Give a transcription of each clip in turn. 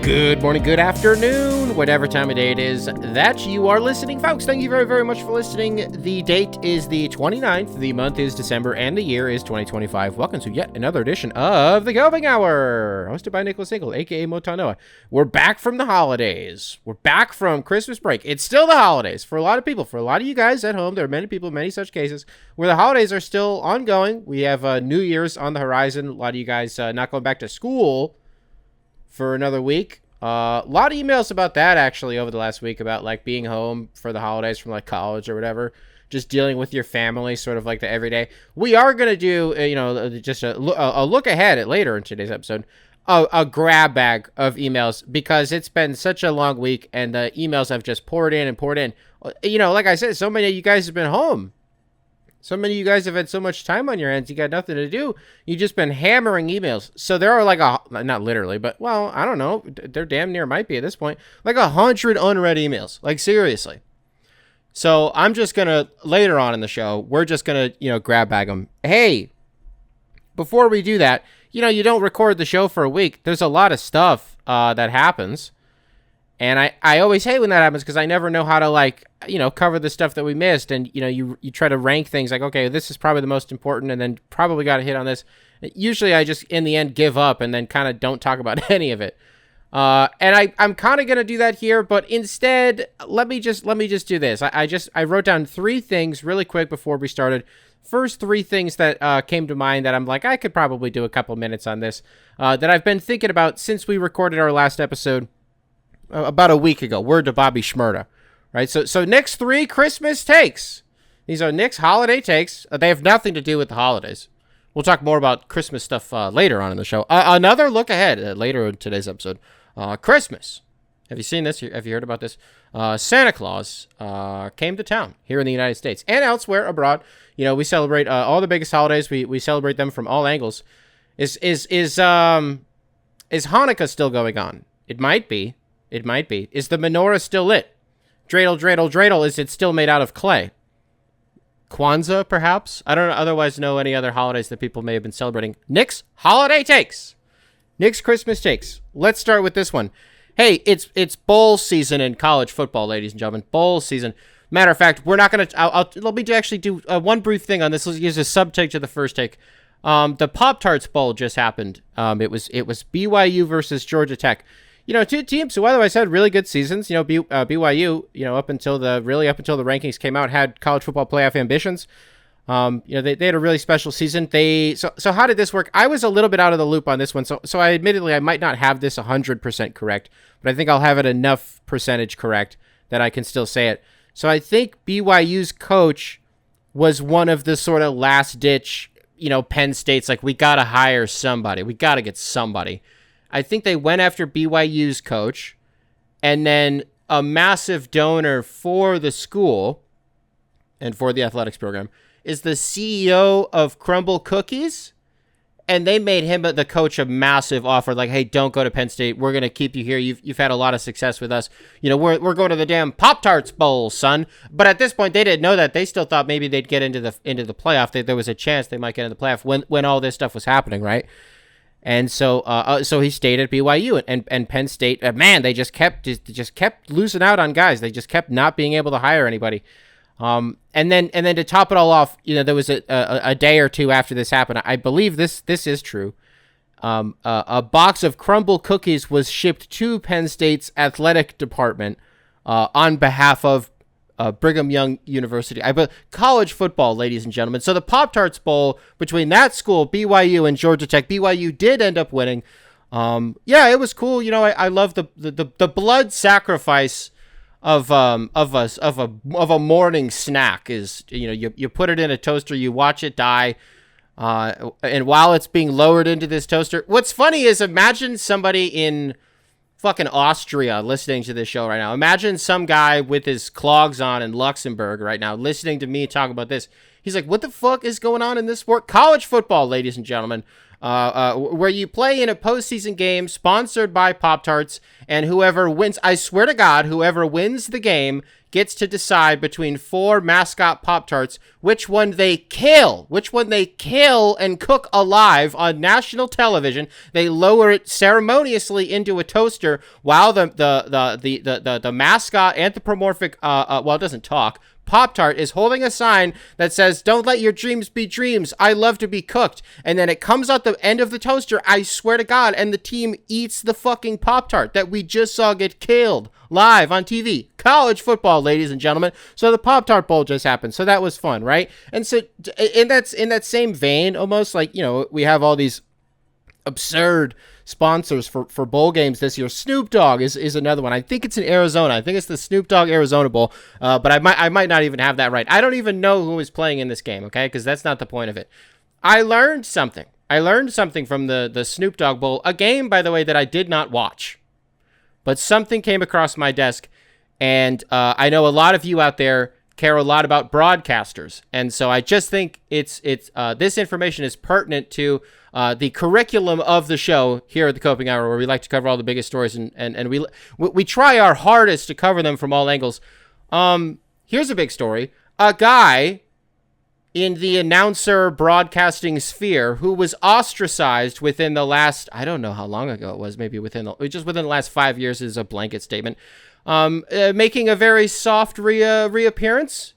Good morning, good afternoon, whatever time of day it is that you are listening, folks. Thank you very, very much for listening. The date is the 29th, the month is December, and the year is 2025. Welcome to yet another edition of the Going Hour, hosted by Nicholas Hinkle, aka Motanoa. We're back from the holidays. We're back from Christmas break. It's still the holidays for a lot of people. For a lot of you guys at home, there are many people, many such cases, where the holidays are still ongoing. We have New Year's on the horizon. A lot of you guys not going back to school for another week. A lot of emails about that actually over the last week about like being home for the holidays from like college or whatever, just dealing with your family, sort of like the everyday. We are going to do, just a look ahead at later in today's episode, a grab bag of emails because it's been such a long week and the emails have just poured in and poured in. You know, like I said, so many of you guys have been home. So many of you guys have had so much time on your hands, you got nothing to do. You've just been hammering emails. So there are like not literally, but well, I don't know. There damn near might be at this point. Like 100 unread emails. Like seriously. So I'm just going to, later on in the show, we're just going to, grab bag them. Hey, before we do that, you don't record the show for a week. There's a lot of stuff that happens. And I always hate when that happens because I never know how to cover the stuff that we missed. And, you try to rank things like, okay, this is probably the most important and then probably got to hit on this. Usually I just, in the end, give up and then kind of don't talk about any of it. And I'm kind of going to do that here, but instead, let me just do this. I wrote down 3 things really quick before we started. First 3 things that came to mind that I'm like, I could probably do a couple minutes on this, that I've been thinking about since we recorded our last episode. About a week ago. Word to Bobby Shmurda, right? So Nick's 3 Christmas takes. These are Nick's holiday takes. They have nothing to do with the holidays. We'll talk more about Christmas stuff later on in the show. Another look ahead later in today's episode. Christmas. Have you seen this? Have you heard about this? Santa Claus came to town here in the United States and elsewhere abroad. We celebrate all the biggest holidays. We celebrate them from all angles. Is Hanukkah still going on? It might be. It might be. Is the menorah still lit? Dreidel, dreidel, dreidel. Is it still made out of clay? Kwanzaa, perhaps? I don't otherwise know any other holidays that people may have been celebrating. Nick's holiday takes. Nick's Christmas takes. Let's start with this one. Hey, it's bowl season in college football, ladies and gentlemen. Bowl season. Matter of fact, we're not going to... Let me actually do one brief thing on this. Let's use a sub-take to the first take. The Pop Tarts Bowl just happened. It was BYU versus Georgia Tech. 2 teams who otherwise had really good seasons. BYU, up until the rankings came out, had college football playoff ambitions. They had a really special season. So how did this work? I was a little bit out of the loop on this one. So I admittedly, I might not have this 100% correct, but I think I'll have it enough percentage correct that I can still say it. So I think BYU's coach was one of the sort of last ditch, Penn State's like, we got to hire somebody. We got to get somebody. I think they went after BYU's coach, and then a massive donor for the school and for the athletics program is the CEO of Crumble Cookies, and they made him, the coach, a massive offer like, hey, don't go to Penn State. We're going to keep you here. You've had a lot of success with us. We're going to the damn Pop Tarts Bowl, son. But at this point, they didn't know that. They still thought maybe they'd get into the playoff. There was a chance they might get into the playoff when all this stuff was happening, right? And so he stayed at BYU and Penn State. Man, they just kept losing out on guys. They just kept not being able to hire anybody. And then to top it all off, there was a day or two after this happened. I believe this is true. A box of Crumble cookies was shipped to Penn State's athletic department on behalf of Brigham Young University. College football, ladies and gentlemen. So the Pop Tarts Bowl between that school, BYU, and Georgia Tech. BYU did end up winning. It was cool. I love the blood sacrifice of a morning snack is, you put it in a toaster, you watch it die. And while it's being lowered into this toaster, what's funny is imagine somebody in fucking Austria listening to this show right now. Imagine some guy with his clogs on in Luxembourg right now listening to me talk about this. He's like, what the fuck is going on in this sport? College football, ladies and gentlemen, where you play in a postseason game sponsored by Pop-Tarts, and whoever wins, I swear to God, whoever wins the game gets to decide between 4 mascot Pop-Tarts which one they kill and cook alive on national television. They lower it ceremoniously into a toaster while the mascot anthropomorphic, well, it doesn't talk, Pop-Tart is holding a sign that says, "Don't let your dreams be dreams. I love to be cooked." And then it comes out the end of the toaster, I swear to God, and the team eats the fucking Pop-Tart that we just saw get killed live on TV. College football, ladies and gentlemen. So the Pop-Tart Bowl just happened. So that was fun, right? And so in that same vein, almost like, we have all these absurd sponsors for bowl games this year. Snoop Dogg is another one. I think it's in Arizona. I think it's the Snoop Dogg Arizona Bowl, but I might not even have that right. I don't even know who is playing in this game, okay? Because that's not the point of it. I learned something. From the Snoop Dogg Bowl, a game, by the way, that I did not watch. But something came across my desk, and I know a lot of you out there care a lot about broadcasters, and so I just think it's this information is pertinent to the curriculum of the show here at the Coping Hour, where we like to cover all the biggest stories, and we try our hardest to cover them from all angles. Here's a big story. A guy in the announcer broadcasting sphere who was ostracized within the last, I don't know how long ago it was, maybe within the last 5 years is a blanket statement, making a very soft reappearance.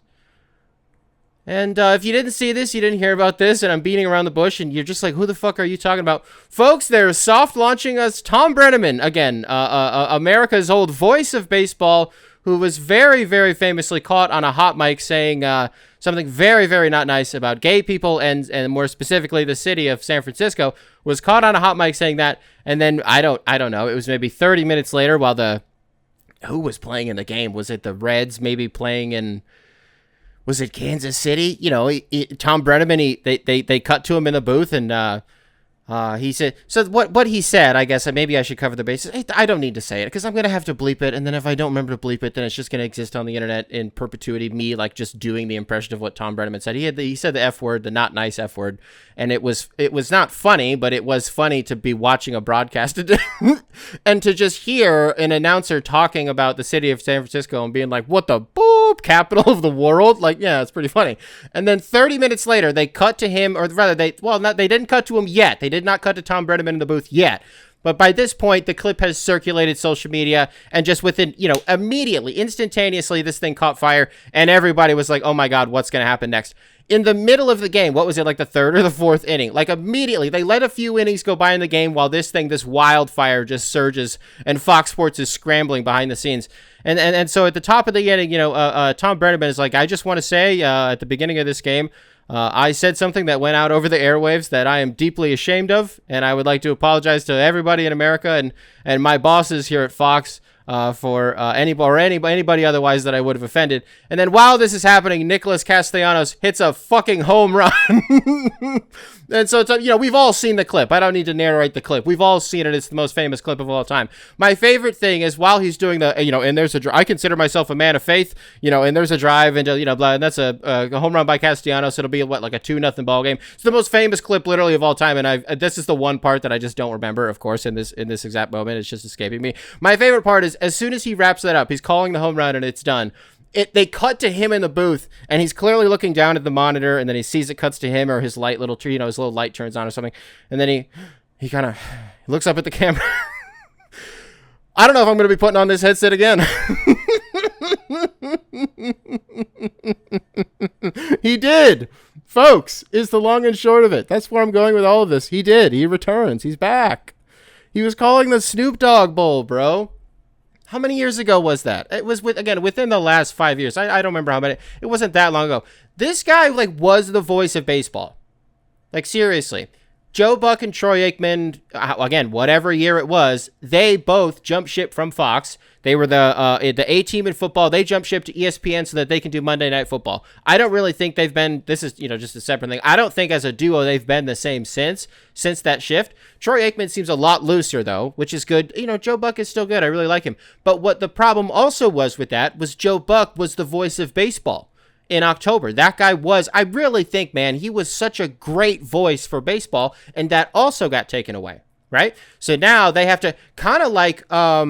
And if you didn't see this, you didn't hear about this, and I'm beating around the bush, and you're just like, who the fuck are you talking about? Folks, they're soft launching us Tom Brenneman, again, America's old voice of baseball, who was very, very famously caught on a hot mic saying something very, very not nice about gay people, and more specifically the city of San Francisco, was caught on a hot mic saying that, and then I don't know, it was maybe 30 minutes later while who was playing in the game? Was it the Reds maybe playing in... Was it Kansas City? Tom Brenneman, they cut to him in the booth, and he said, so what he said, I guess, maybe I should cover the bases. I don't need to say it, because I'm going to have to bleep it, and then if I don't remember to bleep it, then it's just going to exist on the internet in perpetuity, me, like, just doing the impression of what Tom Brenneman said. He said the F word, the not nice F word, and it was not funny, but it was funny to be watching a broadcast and to just hear an announcer talking about the city of San Francisco and being like, what the boop, capital of the world? Like, yeah, it's pretty funny. And then 30 minutes later, they cut to him, or rather, they didn't cut to him yet. They did not cut to Tom Brenneman in the booth yet. But by this point, the clip has circulated social media, and just within, immediately, instantaneously, this thing caught fire, and everybody was like, oh my God, what's going to happen next? In the middle of the game, what was it, like the third or the fourth inning? Like, immediately, they let a few innings go by in the game while this wildfire just surges, and Fox Sports is scrambling behind the scenes. And so at the top of the inning, Tom Brenneman is like, I just want to say, at the beginning of this game, I said something that went out over the airwaves that I am deeply ashamed of, and I would like to apologize to everybody in America and my bosses here at Fox for anybody otherwise that I would have offended. And then while this is happening, Nicholas Castellanos hits a fucking home run. And so it's, we've all seen the clip. I don't need to narrate the clip. We've all seen it. It's the most famous clip of all time. My favorite thing is while he's doing and there's I consider myself a man of faith, and there's a drive into, and that's a home run by Castellanos. It'll be like a 2-0 ball game. It's the most famous clip literally of all time. And this is the one part that I just don't remember, of course, in this exact moment. It's just escaping me. My favorite part is as soon as he wraps that up, he's calling the home run and it's done. They cut to him in the booth, and he's clearly looking down at the monitor, and then he sees it cuts to him, or his light little tree, his little light turns on or something, and then he kind of looks up at the camera. I don't know if I'm going to be putting on this headset again. He did, folks, is the long and short of it. That's where I'm going with all of this. He did. He returns. He's back. He was calling the Snoop Dogg Bowl, bro. How many years ago was that? It was within the last 5 years. I don't remember how many. It wasn't that long ago. This guy was the voice of baseball. Seriously. Joe Buck and Troy Aikman, again, whatever year it was, they both jumped ship from Fox. They were the A team in football. They jumped ship to ESPN so that they can do Monday Night Football. I don't really think they've been, this is, just a separate thing. I don't think as a duo they've been the same since that shift. Troy Aikman seems a lot looser though, which is good. Joe Buck is still good. I really like him. But what the problem also was with that was Joe Buck was the voice of baseball. In October, that guy was, I really think, man, he was such a great voice for baseball, and that also got taken away, right? So now they have to kind of like, well,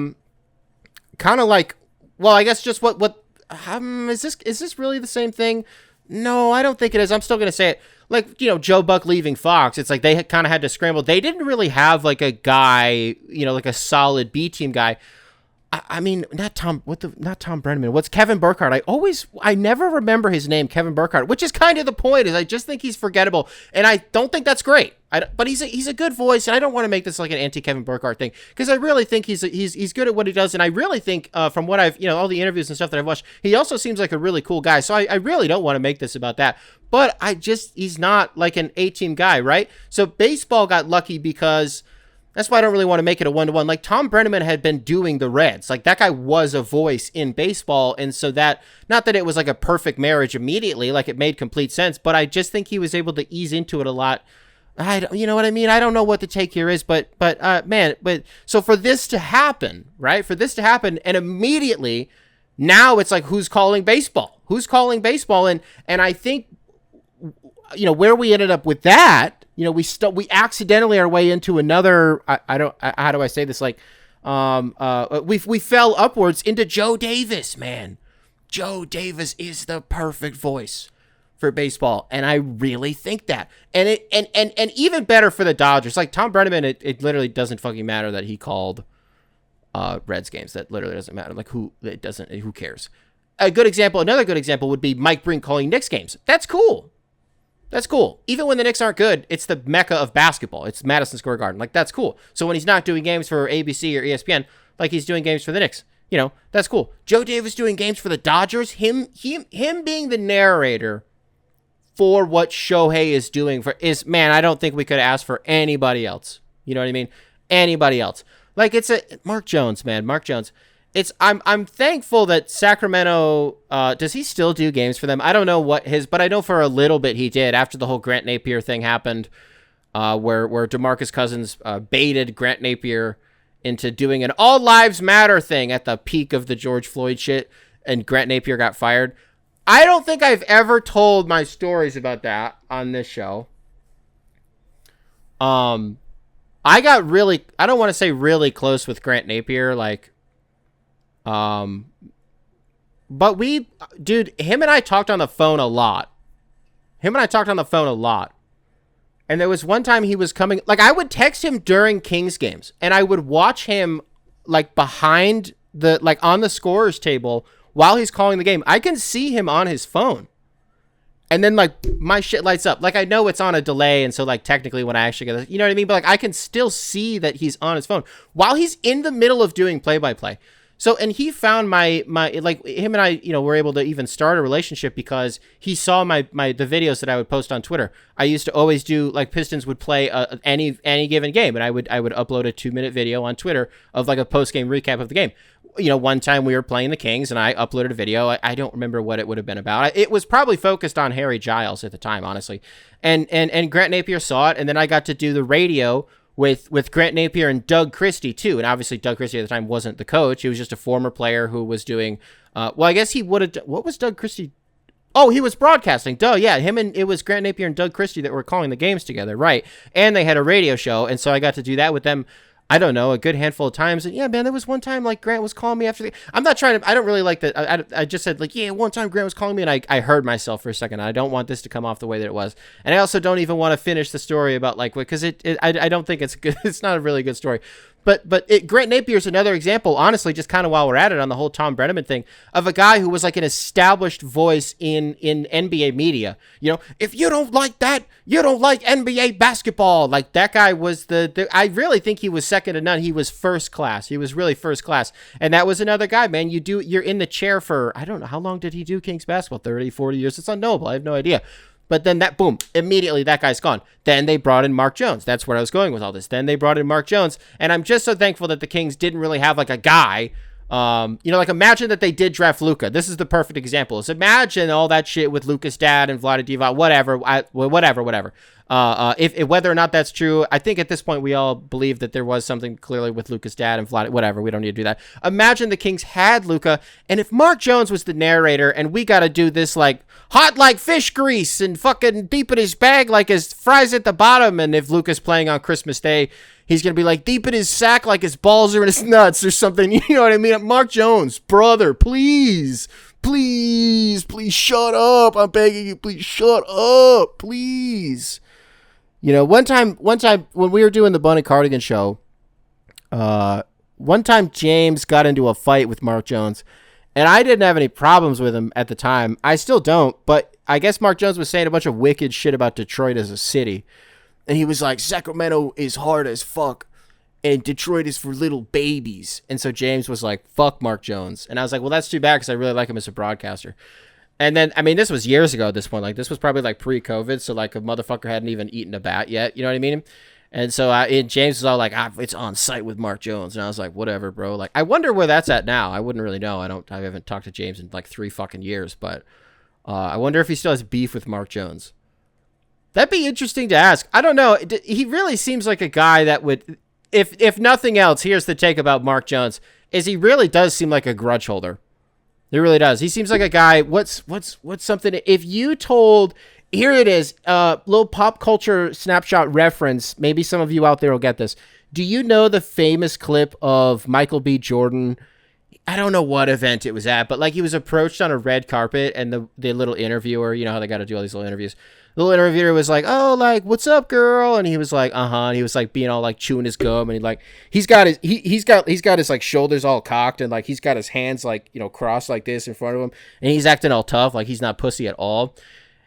I guess just what is this really the same thing? No, I don't think it is. I'm still going to say it. Like, Joe Buck leaving Fox, it's like they kind of had to scramble. They didn't really have like a guy, like a solid B team guy. I mean, not Tom Brenneman. What's Kevin Burkhardt? I never remember his name, Kevin Burkhardt, which is kind of the point. Is I just think he's forgettable, and I don't think that's great. But he's a good voice, and I don't want to make this like an anti-Kevin Burkhardt thing, because I really think he's good at what he does, and I really think from what I've all the interviews and stuff that I've watched, he also seems like a really cool guy. So I really don't want to make this about that. But he's not like an A-team guy, right? So baseball got lucky because. That's why I don't really want to make it a one-to-one. Like, Tom Brenneman had been doing the Reds. Like, that guy was a voice in baseball. And so that, not that it was like a perfect marriage immediately, like it made complete sense, but I just think he was able to ease into it a lot. You know what I mean? I don't know what the take here is, but so for this to happen, right? For this to happen, and immediately, now it's like, who's calling baseball? Who's calling baseball? And I think, where we ended up with that, we accidentally our way into another. How do I say this? Like, we fell upwards into Joe Davis. Man, Joe Davis is the perfect voice for baseball, and I really think that. And even better for the Dodgers. Like Tom Brenneman, it literally doesn't fucking matter that he called Reds games. That literally doesn't matter. Like who cares? Another good example would be Mike Breen calling Knicks games. That's cool. That's cool. Even when the Knicks aren't good, it's the mecca of basketball. It's Madison Square Garden. Like, that's cool. So when he's not doing games for ABC or ESPN, like he's doing games for the Knicks, that's cool. Joe Davis doing games for the Dodgers, him being the narrator for what Shohei is doing man, I don't think we could ask for anybody else. You know what I mean? Anybody else. Like, it's Mark Jones, man. Mark Jones. I'm thankful that Sacramento, does he still do games for them? I don't know but I know for a little bit he did after the whole Grant Napier thing happened, where DeMarcus Cousins baited Grant Napier into doing an all lives matter thing at the peak of the George Floyd shit, and Grant Napier got fired. I don't think I've ever told my stories about that on this show. I got really, I don't want to say really close with Grant Napier, like, but him and I talked on the phone a lot. And there was one time he was coming, like I would text him during Kings games and I would watch him like behind on the scorer's table while he's calling the game. I can see him on his phone. And then like my shit lights up. Like I know it's on a delay. And so like technically when I actually get it, you know what I mean? But like I can still see that he's on his phone while he's in the middle of doing play-by-play. So, and he found my like him and I, were able to even start a relationship because he saw the videos that I would post on Twitter. I used to always do like Pistons would play any given game, and I would upload a 2-minute video on Twitter of like a post game recap of the game. One time we were playing the Kings, and I uploaded a video. I don't remember what it would have been about. It was probably focused on Harry Giles at the time, honestly. And Grant Napier saw it, and then I got to do the radio with Grant Napier and Doug Christie too. And obviously Doug Christie at the time wasn't the coach. He was just a former player who was doing, I guess he would have, what was Doug Christie? Oh, he was broadcasting. Duh, yeah. It was Grant Napier and Doug Christie that were calling the games together. Right. And they had a radio show. And so I got to do that with them. I don't know, a good handful of times. And yeah, man, there was one time like Grant was calling me after I don't really like that. I just said like, yeah, one time Grant was calling me and I heard myself for a second. I don't want this to come off the way that it was. And I also don't even want to finish the story about like, because I don't think it's good. It's not a really good story. But Grant Napier's another example, honestly, just kind of while we're at it on the whole Tom Brenneman thing, of a guy who was like an established voice in NBA media. If you don't like that, you don't like NBA basketball. Like that guy was I really think he was second to none. He was first class. He was really first class. And that was another guy, man. You're in the chair for, I don't know, how long did he do Kings basketball? 30, 40 years? It's unknowable. I have no idea. But then immediately that guy's gone. Then they brought in Mark Jones. That's where I was going with all this. Then they brought in Mark Jones. And I'm just so thankful that the Kings didn't really have like a guy. Like imagine that they did draft Luka. This is the perfect example. So imagine all that shit with Luka's dad and Vlade Divac, whatever. If whether or not that's true, I think at this point we all believe that there was something clearly with Luka's dad and Vlade, whatever. We don't need to do that. Imagine the Kings had Luka, and if Mark Jones was the narrator, and we got to do this like hot like fish grease and fucking deep in his bag like his fries at the bottom, and if Luka's playing on Christmas Day, He's going to be like deep in his sack like his balls are in his nuts or something. You know what I mean? Mark Jones, brother, please shut up. I'm begging you, please shut up, please. You know, one time when we were doing the Bunny Cardigan show, one time James got into a fight with Mark Jones, and I didn't have any problems with him at the time. I still don't, but I guess Mark Jones was saying a bunch of wicked shit about Detroit as a city. And he was like, Sacramento is hard as fuck, and Detroit is for little babies. And so James was like, fuck Mark Jones. And I was like, well, that's too bad because I really like him as a broadcaster. And then, I mean, this was years ago at this point. Like, this was probably like pre-COVID, so like a motherfucker hadn't even eaten a bat yet. You know what I mean? And so James was all like, it's on site with Mark Jones. And I was like, whatever, bro. Like, I wonder where that's at now. I wouldn't really know. I haven't talked to James in like 3 fucking years. But I wonder if he still has beef with Mark Jones. That'd be interesting to ask. I don't know. He really seems like a guy that would, if nothing else, here's the take about Mark Jones, is he really does seem like a grudge holder. He really does. He seems like a guy, what's something, if you told, here it is, little pop culture snapshot reference, maybe some of you out there will get this. Do you know the famous clip of Michael B. Jordan? I don't know what event it was at, but like he was approached on a red carpet and the little interviewer, you know how they got to do all these little interviews. The little interviewer was like, oh, like, what's up, girl? And he was like, and he was like being all like chewing his gum, and he's got his like shoulders all cocked, and like he's got his hands like, you know, crossed like this in front of him, and he's acting all tough, like he's not pussy at all.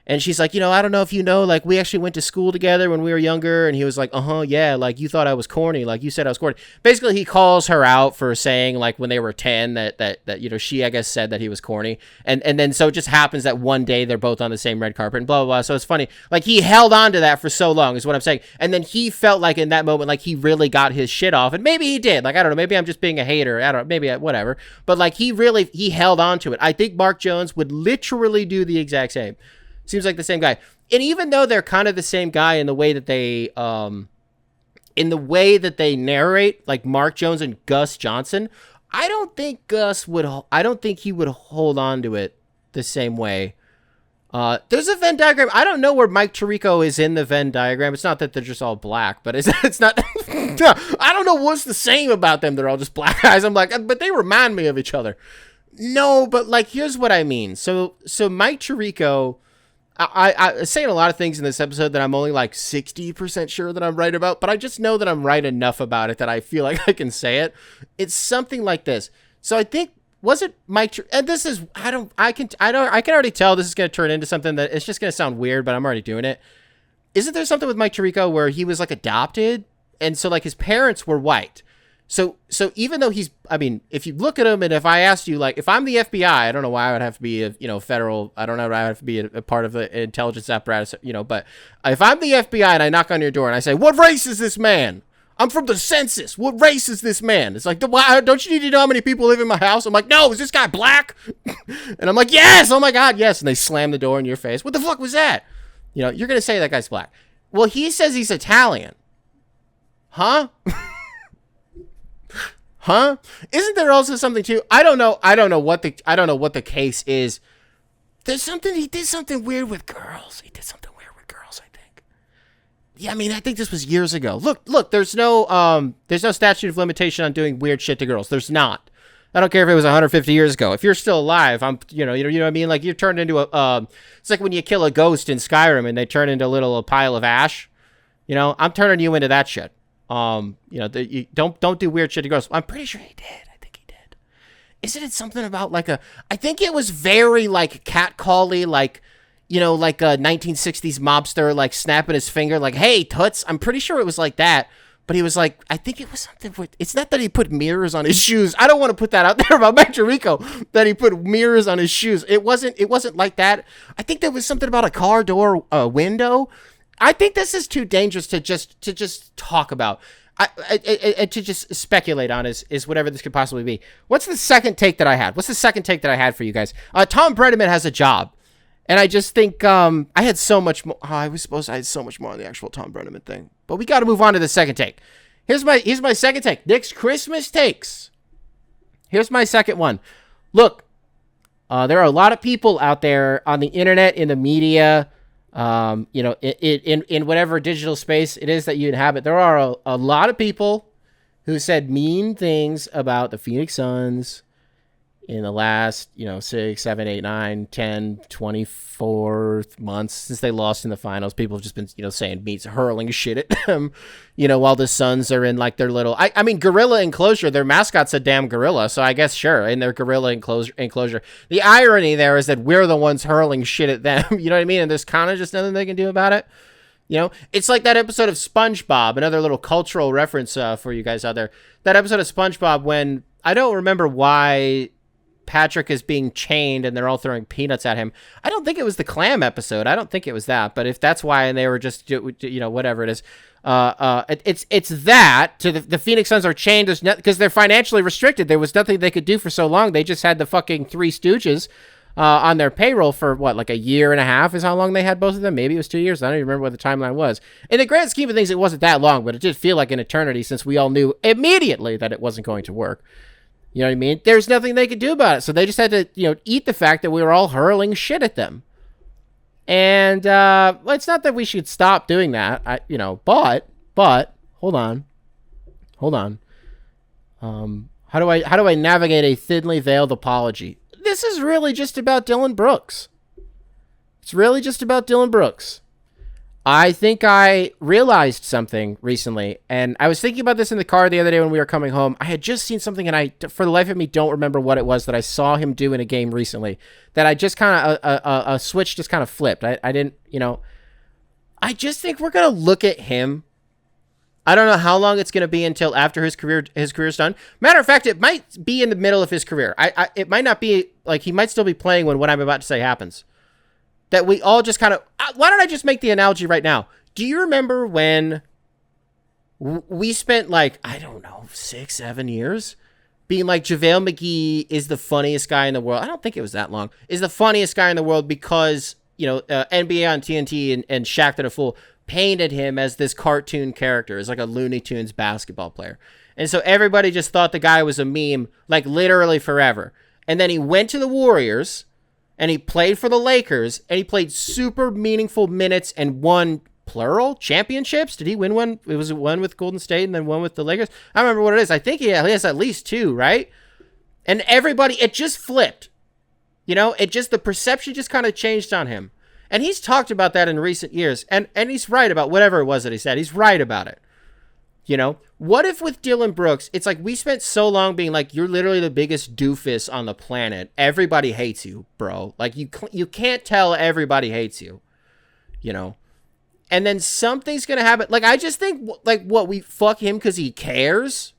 And she's like, you know, I don't know if you know, like, we actually went to school together when we were younger. And he was like, yeah, like, you thought I was corny. Like, you said I was corny. Basically, he calls her out for saying, like, when they were 10, that you know, she, I guess, said that he was corny. And then so it just happens that one day they're both on the same red carpet and blah, blah, blah. So it's funny. Like, he held on to that for so long is what I'm saying. And then he felt like in that moment, like, he really got his shit off. And maybe he did. Like, I don't know. Maybe I'm just being a hater. I don't know. Maybe whatever. But, like, he held on to it. I think Mark Jones would literally do the exact same. Seems like the same guy. And even though they're kind of the same guy in the way that they narrate, like Mark Jones and Gus Johnson, I don't think he would hold on to it the same way. There's a Venn diagram. I don't know where Mike Tirico is in the Venn diagram. It's not that they're just all black, but it's not. I don't know what's the same about them. They're all just black guys. I'm like, but they remind me of each other. No, but like, here's what I mean. So Mike Tirico, I saying a lot of things in this episode that I'm only like 60% sure that I'm right about, but I just know that I'm right enough about it that I feel like I can say it. It's something like this. So I think, was it Mike? And this is, I can already tell this is going to turn into something that it's just going to sound weird, but I'm already doing it. Isn't there something with Mike Tirico where he was like adopted? And so like his parents were white. So even though if you look at him, and if I asked you, like, if I'm the FBI, I don't know why I would have to be federal. I don't know why I have to be a part of the intelligence apparatus, but if I'm the FBI and I knock on your door and I say, what race is this man? I'm from the census. What race is this man? It's like, don't you need to know how many people live in my house? I'm like, no, is this guy black? And I'm like, yes, oh my God, yes. And they slam the door in your face. What the fuck was that? You're going to say that guy's black. Well, he says he's Italian. Huh? Huh? Isn't there also something too? I don't know what the case is. He did something weird with girls. I think. Yeah, I mean, I think this was years ago. Look, there's no statute of limitation on doing weird shit to girls. There's not. I don't care if it was 150 years ago. If you're still alive, you know what I mean? Like, you're turned into it's like when you kill a ghost in Skyrim and they turn into a pile of ash. I'm turning you into that shit. You don't do weird shit to girls. I'm pretty sure he did. I think he did. Isn't it something about I think it was very like catcally, like a 1960s mobster, like snapping his finger, like, hey, toots. I'm pretty sure it was like that. But he was like, I think it was something with, it's not that he put mirrors on his shoes. I don't want to put that out there about Mike Tirico, that he put mirrors on his shoes. It wasn't like that. I think there was something about a car door, window. I think this is too dangerous to just talk about. To just speculate on is whatever this could possibly be. What's the second take that I had? What's the second take that I had for you guys? Tom Brenneman has a job. And I just think I had so much more. I had so much more on the actual Tom Brenneman thing. But we got to move on to the second take. Here's my second take. Nick's Christmas takes. Here's my second one. Look, there are a lot of people out there on the internet, in the media, In whatever digital space it is that you inhabit, there are a lot of people who said mean things about the Phoenix Suns in the last, 6, 7, 8, 9, 10, 24 months since they lost in the finals. People have just been, saying means hurling shit at them, while the Suns are in like their little, I mean, gorilla enclosure. Their mascot's a damn gorilla. So I guess, sure, in their gorilla enclosure. The irony there is that we're the ones hurling shit at them. You know what I mean? And there's kind of just nothing they can do about it. It's like that episode of SpongeBob, another little cultural reference for you guys out there. That episode of SpongeBob when I don't remember why Patrick is being chained and they're all throwing peanuts at him. I don't think it was the clam episode. I don't think it was that. But if that's why, and they were just, whatever it is, it's that to the Phoenix Suns are chained because they're financially restricted. There was nothing they could do for so long. They just had the fucking Three Stooges on their payroll for like a year and a half is how long they had both of them. Maybe it was 2 years. I don't even remember what the timeline was. In the grand scheme of things, it wasn't that long, but it did feel like an eternity since we all knew immediately that it wasn't going to work. You know what I mean? There's nothing they could do about it. So they just had to, eat the fact that we were all hurling shit at them. And it's not that we should stop doing that, but hold on. How do I navigate a thinly veiled apology? This is really just about Dillon Brooks. It's really just about Dillon Brooks. I think I realized something recently, and I was thinking about this in the car the other day when we were coming home. I had just seen something, and I, for the life of me, don't remember what it was that I saw him do in a game recently, that I just kind of, a switch just kind of flipped. I didn't, I just think we're going to look at him. I don't know how long it's going to be until after his career's done. Matter of fact, it might be in the middle of his career. It might not be, like, he might still be playing when what I'm about to say happens. That we all just kind of... Why don't I just make the analogy right now? Do you remember when we spent, like, I don't know, 6, 7 years being like, JaVale McGee is the funniest guy in the world? I don't think it was that long. Is the funniest guy in the world because, NBA on TNT and Shaq the Fool painted him as this cartoon character, as like a Looney Tunes basketball player. And so everybody just thought the guy was a meme, like, literally forever. And then he went to the Warriors... and he played for the Lakers, and he played super meaningful minutes and won plural championships. Did he win one? It was one with Golden State and then one with the Lakers. I don't remember what it is. I think he has at least 2, right? And everybody, it just flipped. The perception just kind of changed on him. And he's talked about that in recent years. And he's right about whatever it was that he said. He's right about it. What if with Dillon Brooks, it's like we spent so long being like, you're literally the biggest doofus on the planet. Everybody hates you, bro. Like you can't tell everybody hates you, and then something's going to happen. Like, I just think like what we fuck him because he cares.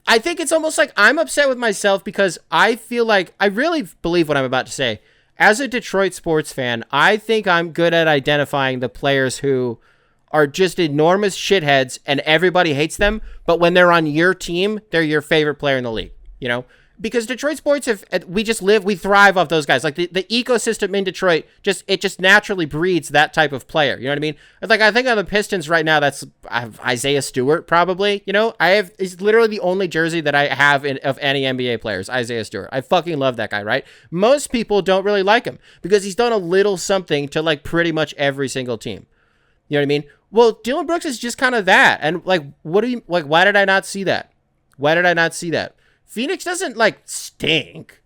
I think it's almost like I'm upset with myself because I feel like I really believe what I'm about to say. As a Detroit sports fan, I think I'm good at identifying the players who are just enormous shitheads and everybody hates them, but when they're on your team, they're your favorite player in the league, Because Detroit sports, we thrive off those guys. Like the ecosystem in Detroit, just naturally breeds that type of player. You know what I mean? Like, I think on the Pistons right now, I have Isaiah Stewart probably. He's literally the only jersey that I have of any NBA players, Isaiah Stewart. I fucking love that guy, right? Most people don't really like him because he's done a little something to like pretty much every single team. You know what I mean? Well, Dillon Brooks is just kind of that. And like, why did I not see that? Phoenix doesn't like stink.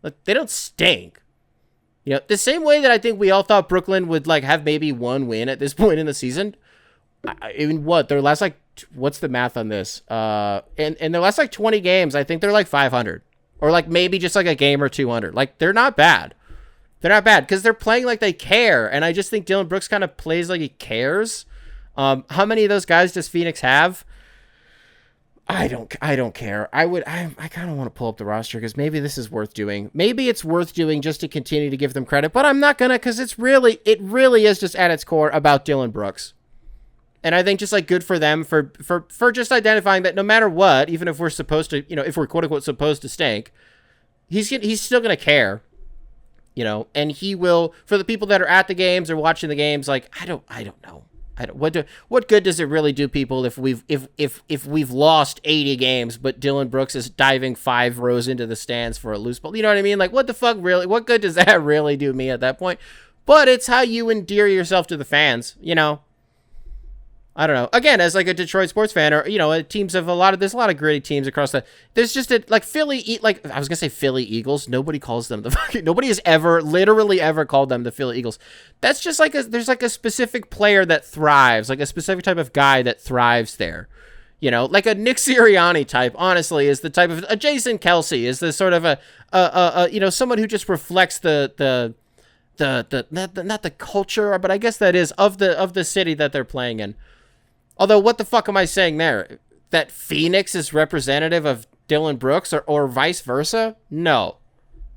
Like, they don't stink. The same way that I think we all thought Brooklyn would like have maybe one win at this point in the season. Their last like, what's the math on this? In their last like 20 games, I think they're like 500 or like maybe just like a game or 200. Like, they're not bad. They're not bad because they're playing like they care. And I just think Dillon Brooks kind of plays like he cares. How many of those guys does Phoenix have? I don't care. I kind of want to pull up the roster because maybe this is worth doing. Maybe it's worth doing just to continue to give them credit, but I'm not gonna because it really is just at its core about Dillon Brooks. And I think just like good for them for just identifying that no matter what, even if we're supposed to, if we're quote unquote supposed to stink, he's still gonna care. And he will, for the people that are at the games or watching the games, like, I don't know. What good does it really do people if we've lost 80 games, but Dillon Brooks is diving 5 rows into the stands for a loose ball? You know what I mean? Like, what the fuck really? What good does that really do me at that point? but it's how you endear yourself to the fans, you know? I don't know. Again, as like a Detroit sports fan, or, you know, there's a lot of gritty teams across there's just like Philly, like I was gonna say Philly Eagles. Nobody calls them nobody has literally ever called them the Philly Eagles. That's just like there's like a specific player that thrives, like a specific type of guy that thrives there. You know, like a Nick Sirianni type, honestly, is the type of a Jason Kelsey is the sort of a you know, someone who just reflects the not the culture, but I guess that is of the city that they're playing in. Although, what the fuck am I saying there? That Phoenix is representative of Dillon Brooks or vice versa? No.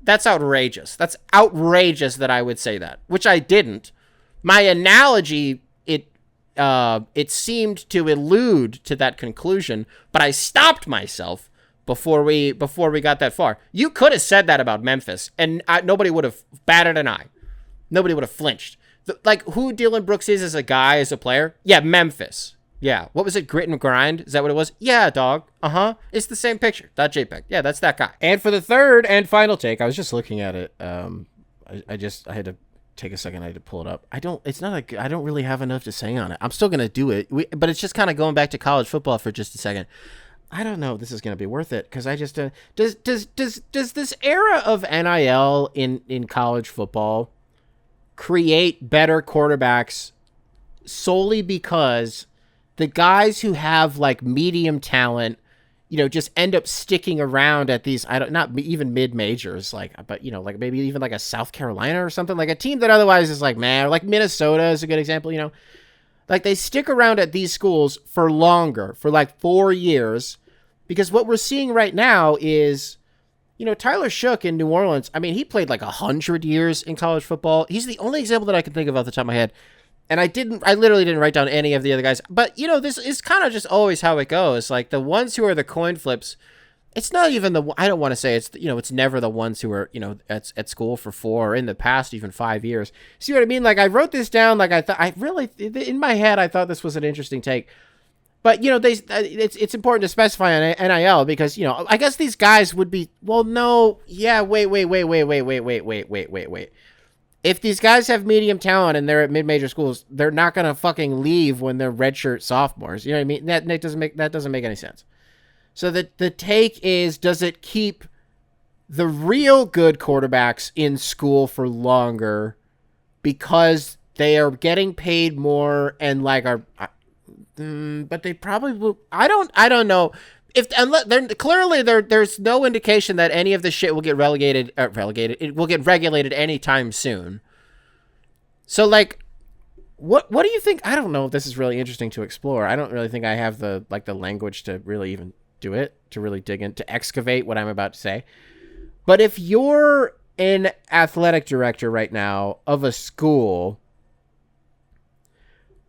That's outrageous. That's outrageous that I would say that, which I didn't. My analogy, it seemed to allude to that conclusion, but I stopped myself before we got that far. You could have said that about Memphis, and nobody would have batted an eye. Nobody would have flinched. Like, who Dillon Brooks is as a guy, as a player? Yeah, Memphis. Yeah. What was it? Grit and grind? Is that what it was? Yeah, dog. Uh-huh. It's the same picture. .jpeg. Yeah, that's that guy. And for the third and final take, I was just looking at it. I had to take a second. I had to pull it up. I don't really have enough to say on it. I'm still going to do it. But it's just kind of going back to college football for just a second. I don't know if this is going to be worth it, because I just, does this era of NIL in college football create better quarterbacks solely because the guys who have like medium talent, you know, just end up sticking around at these, not even mid majors, like, but, you know, like maybe even like a South Carolina or something, like a team that otherwise is like, man, like Minnesota is a good example, you know, like they stick around at these schools for longer, for like 4 years, because what we're seeing right now is, you know, Tyler Shook in New Orleans. I mean, he played like 100 years in college football. He's the only example that I can think of off the top of my head. And I literally didn't write down any of the other guys. But, you know, this is kind of just always how it goes. Like, the ones who are the coin flips, it's not even I don't want to say it's, you know, it's never the ones who are, you know, at school for 4 or in the past even 5 years. See what I mean? Like, I wrote this down, like, in my head, I thought this was an interesting take. But, you know, it's important to specify on NIL because, you know, I guess these guys would be, well, no, yeah, wait. If these guys have medium talent and they're at mid-major schools, they're not going to fucking leave when they're redshirt sophomores. You know what I mean? That doesn't make any sense. So the take is, does it keep the real good quarterbacks in school for longer because they are getting paid more and like but they probably will. I don't know. There's no indication that any of this shit will get relegated. It will get regulated anytime soon. So, like, what do you think? I don't know if this is really interesting to explore. I don't really think I have the language to really even do it, to really dig in, to excavate what I'm about to say. But if you're an athletic director right now of a school,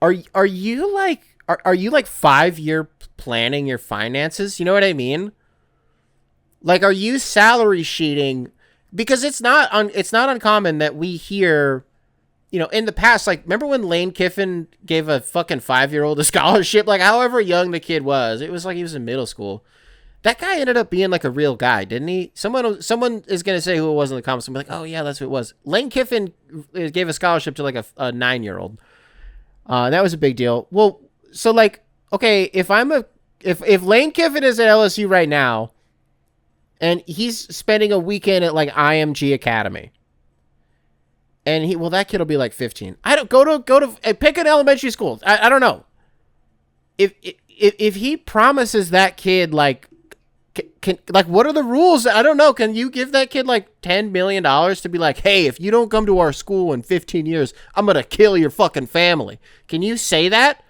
are you like 5-year planning your finances? You know what I mean? Like, are you salary sheeting? Because it's not uncommon that we hear, you know, in the past, like, remember when Lane Kiffin gave a fucking 5-year-old a scholarship? Like, however young the kid was, it was like he was in middle school. That guy ended up being like a real guy, didn't he? Someone is going to say who it was in the comments and be like, oh yeah, that's who it was. Lane Kiffin gave a scholarship to like a 9-year-old. That was a big deal. Well, so like, okay, if Lane Kiffin is at LSU right now and he's spending a weekend at like IMG Academy, and that kid will be like 15. I don't go to pick an elementary school. I don't know. If he promises that kid like what are the rules? I don't know. Can you give that kid like $10 million to be like, hey, if you don't come to our school in 15 years, I'm going to kill your fucking family? Can you say that?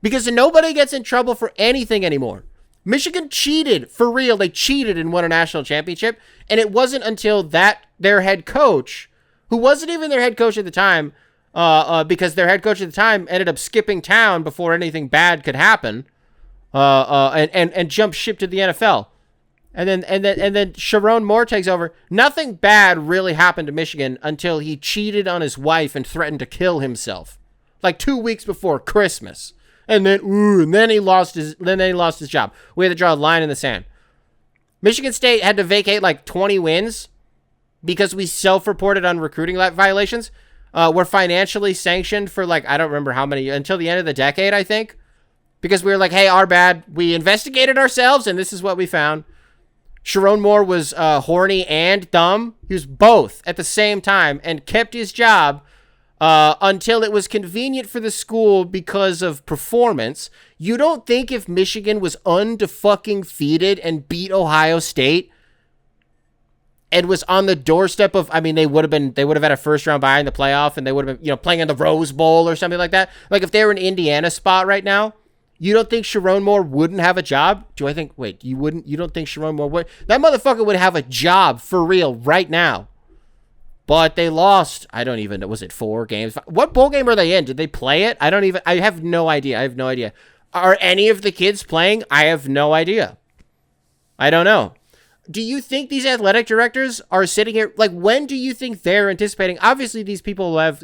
Because nobody gets in trouble for anything anymore. Michigan cheated for real. They cheated and won a national championship. And it wasn't until their head coach, who wasn't even their head coach at the time, because their head coach at the time ended up skipping town before anything bad could happen, and jumped ship to the NFL. And then Sharon Moore takes over. Nothing bad really happened to Michigan until he cheated on his wife and threatened to kill himself, like 2 weeks before Christmas. And then he lost his job. We had to draw a line in the sand. Michigan State had to vacate like 20 wins because we self-reported on recruiting violations. were financially sanctioned for like, I don't remember how many, until the end of the decade, I think. Because we were like, hey, our bad. We investigated ourselves, and this is what we found. Sharon Moore was horny and dumb. He was both at the same time and kept his job until it was convenient for the school because of performance. You don't think if Michigan was undefeated and beat Ohio State and was on the doorstep of, I mean, they would have had a first round bye in the playoff, and they would have been, playing in the Rose Bowl or something like that. Like if they were in Indiana spot right now, you don't think Sharon Moore wouldn't have a job? You don't think Sharon Moore would? That motherfucker would have a job for real right now. But they lost, I don't even know, was it 4 games? What bowl game are they in? Did they play it? I have no idea. Are any of the kids playing? I have no idea. I don't know. Do you think these athletic directors are sitting here, like, when do you think they're anticipating? Obviously, these people have,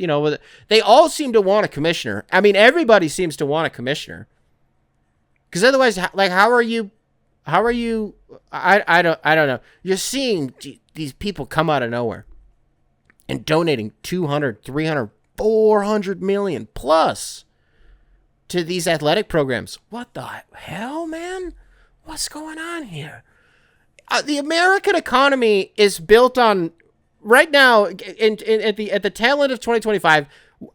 they all seem to want a commissioner. I mean, everybody seems to want a commissioner. Because otherwise, like, how are you, I don't know. You're seeing these people come out of nowhere and donating 200, 300, 400 million plus to these athletic programs. What the hell, man? What's going on here? The American economy is built on, right now, at the tail end of 2025,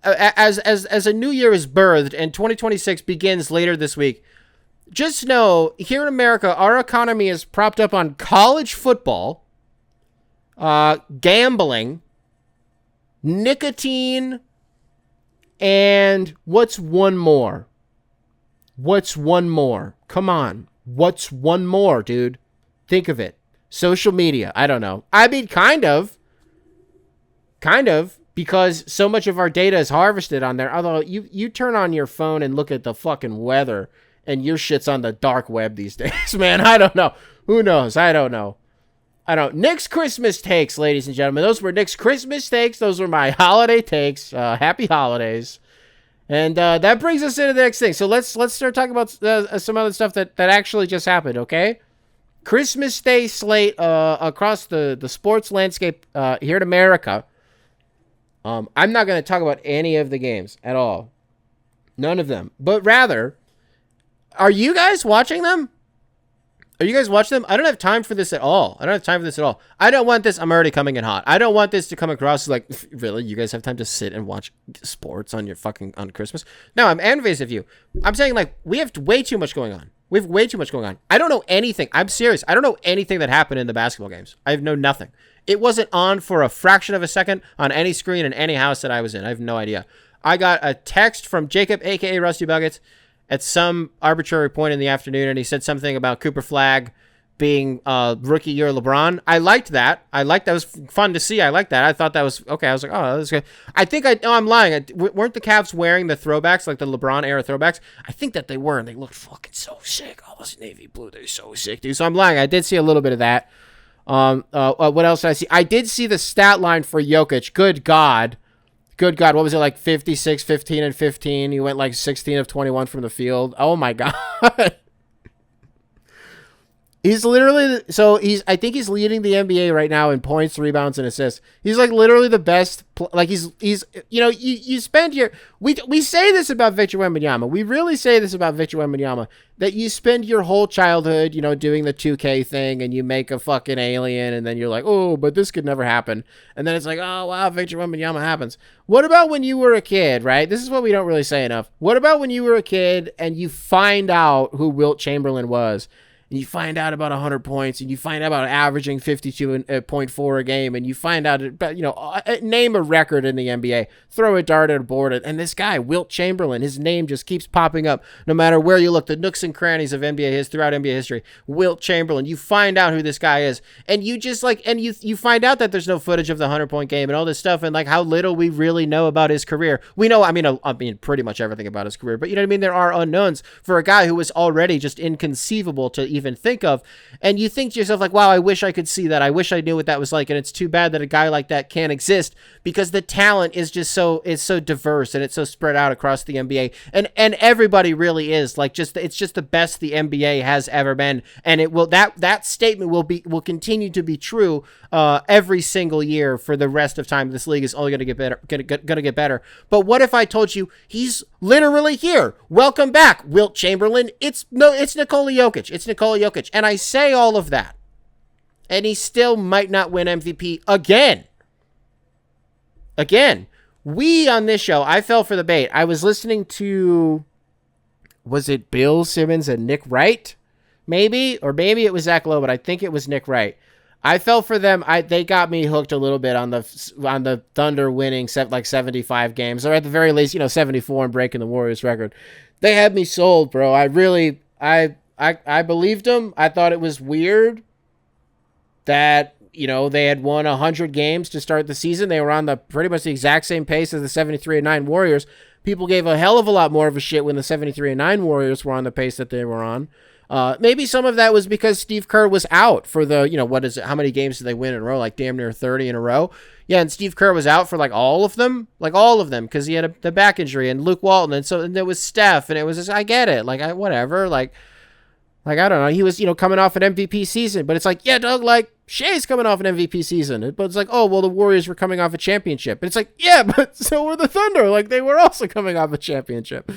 as a new year is birthed and 2026 begins later this week. Just know, here in America, our economy is propped up on college football, gambling, nicotine, and what's one more? Come on. What's one more, dude? Think of it. Social media. I don't know. I mean, kind of, because so much of our data is harvested on there. Although you turn on your phone and look at the fucking weather, and your shit's on the dark web these days, man. I don't know. Who knows? I don't know. Nick's Christmas takes, ladies and gentlemen. Those were Nick's Christmas takes. Those were my holiday takes. Happy holidays. And that brings us into the next thing. So let's start talking about some other stuff that actually just happened, okay? Christmas Day slate across the sports landscape here in America. I'm not going to talk about any of the games at all. None of them. But rather, are you guys watching them? I don't have time for this at all. I don't want this. I'm already coming in hot. I don't want this to come across as like, really? You guys have time to sit and watch sports on Christmas? No, I'm envious of you. I'm saying, like, we have way too much going on. I don't know anything. I'm serious. I don't know anything that happened in the basketball games. I know nothing. It wasn't on for a fraction of a second on any screen in any house that I was in. I have no idea. I got a text from Jacob, a.k.a. Rusty Buckets, at some arbitrary point in the afternoon, and he said something about Cooper Flagg being rookie year LeBron. I liked that. That was fun to see. I liked that. I thought that was okay. I was like, oh, that's good. I'm lying. Weren't the Cavs wearing the throwbacks, like the LeBron era throwbacks? I think that they were, and they looked fucking so sick. Oh, those navy blue, they're so sick, dude. So I'm lying. I did see a little bit of that. What else did I see? I did see the stat line for Jokic. Good God. What was it, like 56, 15, and 15? He went like 16 of 21 from the field. Oh, my God. He's literally, I think he's leading the NBA right now in points, rebounds, and assists. He's like literally the best, you spend your, we say this about Victor Wembanyama. We really say this about Victor Wembanyama, that you spend your whole childhood, doing the 2K thing, and you make a fucking alien, and then you're like, oh, but this could never happen. And then it's like, oh, wow, Victor Wembanyama happens. What about when you were a kid, right? This is what we don't really say enough. What about when you were a kid and you find out who Wilt Chamberlain was? And you find out about 100 points, and you find out about averaging 52.4 a game, and you find out, name a record in the NBA, throw a dart at a board, and this guy, Wilt Chamberlain, his name just keeps popping up no matter where you look, the nooks and crannies of throughout NBA history. Wilt Chamberlain, you find out who this guy is, and you just you find out that there's no footage of the 100-point game and all this stuff, and like how little we really know about his career. We know, I mean, pretty much everything about his career, but you know what I mean? There are unknowns for a guy who was already just inconceivable to even think of. And you think to yourself like, wow, I wish I could see that. I wish I knew what that was like. And it's too bad that a guy like that can't exist, because the talent is just so diverse and it's so spread out across the NBA. And everybody really is like, it's just the best the NBA has ever been. And it will, that statement will continue to be true every single year for the rest of time. This league is only going to get better, going to get better. But what if I told you he's literally here? Welcome back, Wilt Chamberlain. It's Nikola Jokic. It's Nikola Jokic. And I say all of that, and he still might not win MVP again. We on this show, I fell for the bait. I was listening to, was it Bill Simmons and Nick Wright? Maybe, or maybe it was Zach Lowe, but I think it was Nick Wright. I fell for them. They got me hooked a little bit on the Thunder winning like 75 games, or at the very least, 74 and breaking the Warriors record. They had me sold, bro. I believed them. I thought it was weird that, they had won 100 games to start the season. They were on the pretty much the exact same pace as the 73-9 Warriors. People gave a hell of a lot more of a shit when the 73-9 Warriors were on the pace that they were on. Maybe some of that was because Steve Kerr was out for the, what is it? How many games did they win in a row? Like damn near 30 in a row. Yeah. And Steve Kerr was out for like all of them, because he had the back injury, and Luke Walton. And there was Steph, and it was just, I get it. Whatever. Like, I don't know. He was, coming off an MVP season, but it's like, yeah, Doug, like Shea's coming off an MVP season. But it's like, oh, well, the Warriors were coming off a championship. But it's like, yeah, but so were the Thunder. Like they were also coming off a championship.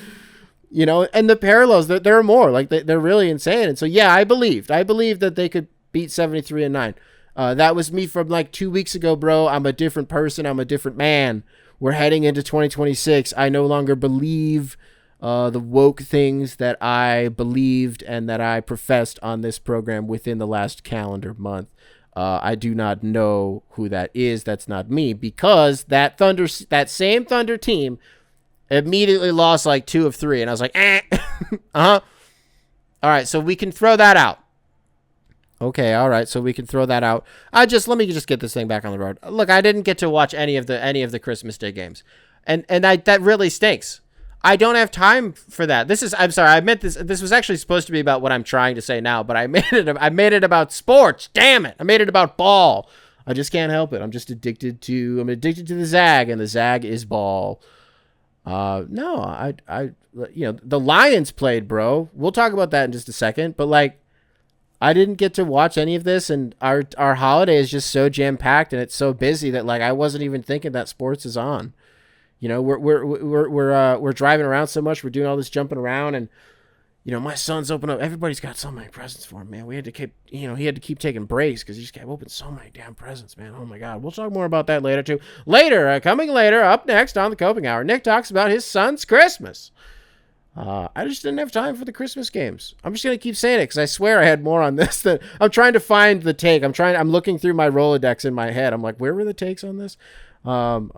And the parallels, there are more. Like they're really insane. And so, yeah, I believed that they could beat 73-9. That was me from like 2 weeks ago, bro. I'm a different person. I'm a different man. We're heading into 2026. I no longer believe the woke things that I believed and that I professed on this program within the last calendar month. I do not know who that is. That's not me, because that same Thunder team immediately lost like 2 of 3, and I was like, all right, so we can throw that out. Okay, all right, so we can throw that out. Let me just get this thing back on the road. Look, I didn't get to watch any of the Christmas Day games, and that really stinks. I don't have time for that. I'm sorry, I meant this. This was actually supposed to be about what I'm trying to say now, but I made it about sports. Damn it, I made it about ball. I just can't help it. I'm addicted to the Zag, and the Zag is ball. No, the Lions played, bro. We'll talk about that in just a second. But like, I didn't get to watch any of this, and our holiday is just so jam packed and it's so busy that like I wasn't even thinking that sports is on. We're driving around so much. We're doing all this jumping around, and my son's opened up. Everybody's got so many presents for him, man. We had to keep, he had to keep taking breaks because he just kept opening so many damn presents, man. Oh my God. We'll talk more about that later too. Coming later, up next on the Coping Hour, Nick talks about his son's Christmas. I just didn't have time for the Christmas games. I'm just going to keep saying it because I swear I had more on this than I'm trying to find the take. I'm looking through my Rolodex in my head. I'm like, where were the takes on this? And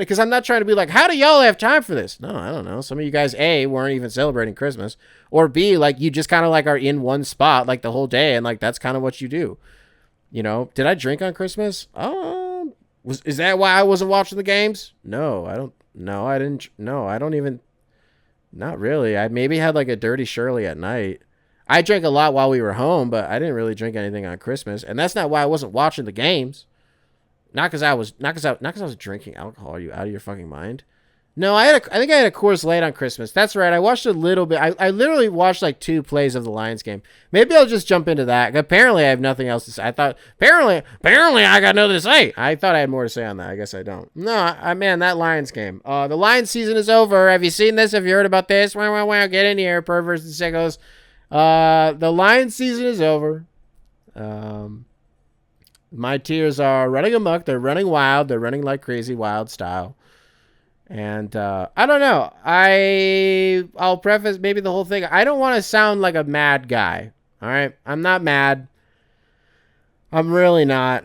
because I'm not trying to be like, how do y'all have time for this? No, I don't know. Some of you guys, A, weren't even celebrating Christmas, or B, like you just kind of like are in one spot like the whole day, and like that's kind of what you do. Did I drink on Christmas? Is that why I wasn't watching the games? No, I don't. No, I didn't. No, I don't even. Not really. I maybe had like a dirty Shirley at night. I drank a lot while we were home, but I didn't really drink anything on Christmas, and that's not why I wasn't watching the games. Not because I was drinking alcohol. Are you out of your fucking mind? No, I think I had a Coors Light on Christmas. That's right. I watched a little bit. I literally watched like 2 plays of the Lions game. Maybe I'll just jump into that. Apparently, I have nothing else to say. I thought apparently I got nothing to say. I thought I had more to say on that. I guess I don't. No, man, that Lions game. The Lions season is over. Have you seen this? Have you heard about this? Wow, get in here, perverts and sickos. The Lions season is over. My tears are running amok. They're running wild. They're running like crazy, wild style. And I don't know. I'll preface maybe the whole thing. I don't want to sound like a mad guy. All right? I'm not mad. I'm really not.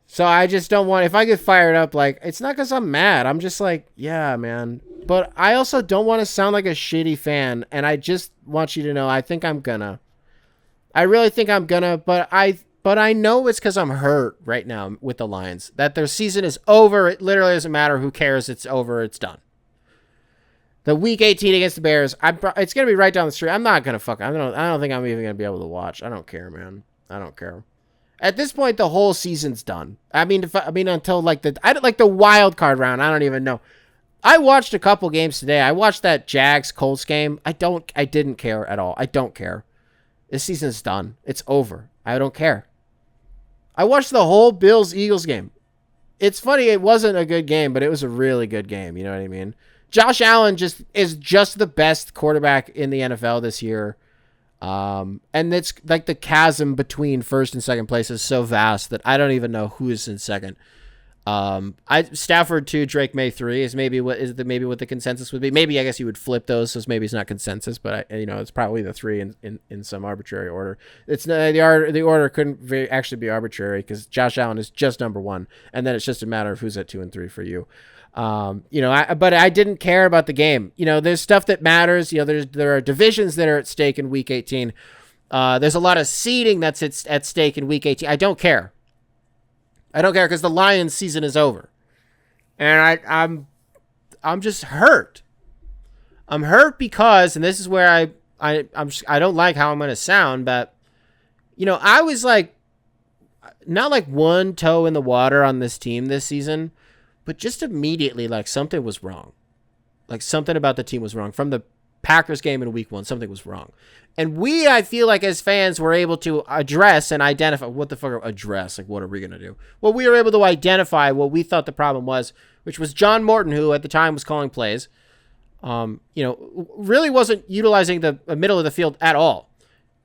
So I just don't want, if I get fired up, like, it's not because I'm mad. I'm just like, yeah, man. But I also don't want to sound like a shitty fan. And I just want you to know, I think I'm gonna. I really think I'm gonna, but I know it's because I'm hurt right now with the Lions. That their season is over. It literally doesn't matter. Who cares? It's over. It's done. The week 18 against the Bears, it's going to be right down the street. I'm not going to I don't think I'm even going to be able to watch. I don't care, man. I don't care. At this point, the whole season's done. I mean, until like the wild card round, I don't even know. I watched a couple games today. I watched that Jags-Colts game. I didn't care at all. I don't care. This season's done. It's over. I don't care. I watched the whole Bills-Eagles game. It's funny, it wasn't a good game, but it was a really good game. You know what I mean? Josh Allen is just the best quarterback in the NFL this year. And it's like the chasm between first and second place is so vast that I don't even know who is in second. Stafford 2, Drake May 3 is maybe what the consensus would be. Maybe I guess you would flip those, so maybe it's not consensus, but it's probably the 3 in some arbitrary order. It's not, the order couldn't actually be arbitrary because Josh Allen is just number 1, and then it's just a matter of who's at 2 and 3 for you. But I didn't care about the game. There's stuff that matters. There are divisions that are at stake in week 18. There's a lot of seeding that's at stake in week 18. I don't care. I don't care because the Lions season is over. And I'm just hurt. I'm hurt because, and this is where I don't like how I'm going to sound, but I was like, not like one toe in the water on this team this season, but just immediately like something was wrong. Like something about the team was wrong. From the Packers game in week 1, something was wrong. And I feel like as fans, were able to address and identify, what the fuck address? Like, what are we going to do? Well, we were able to identify what we thought the problem was, which was John Morton, who at the time was calling plays, really wasn't utilizing the middle of the field at all.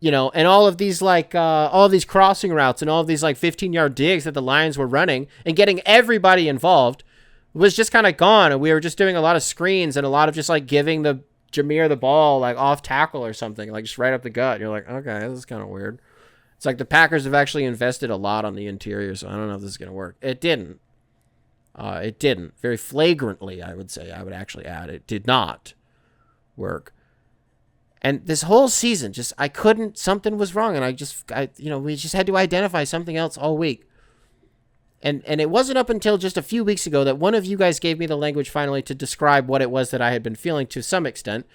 And all of these all of these crossing routes and all of these 15-yard digs that the Lions were running and getting everybody involved was just kind of gone. And we were just doing a lot of screens and a lot of just giving the Jameer the ball off tackle or something, just right up the gut. You're like, okay, this is kind of weird. It's like the Packers have actually invested a lot on the interior, so I don't know if this is going to work. It didn't. It didn't. Very flagrantly, I would say. I would actually add it did not work. And this whole season, something was wrong, and we just had to identify something else all week. And it wasn't up until just a few weeks ago that one of you guys gave me the language finally to describe what it was that I had been feeling to some extent,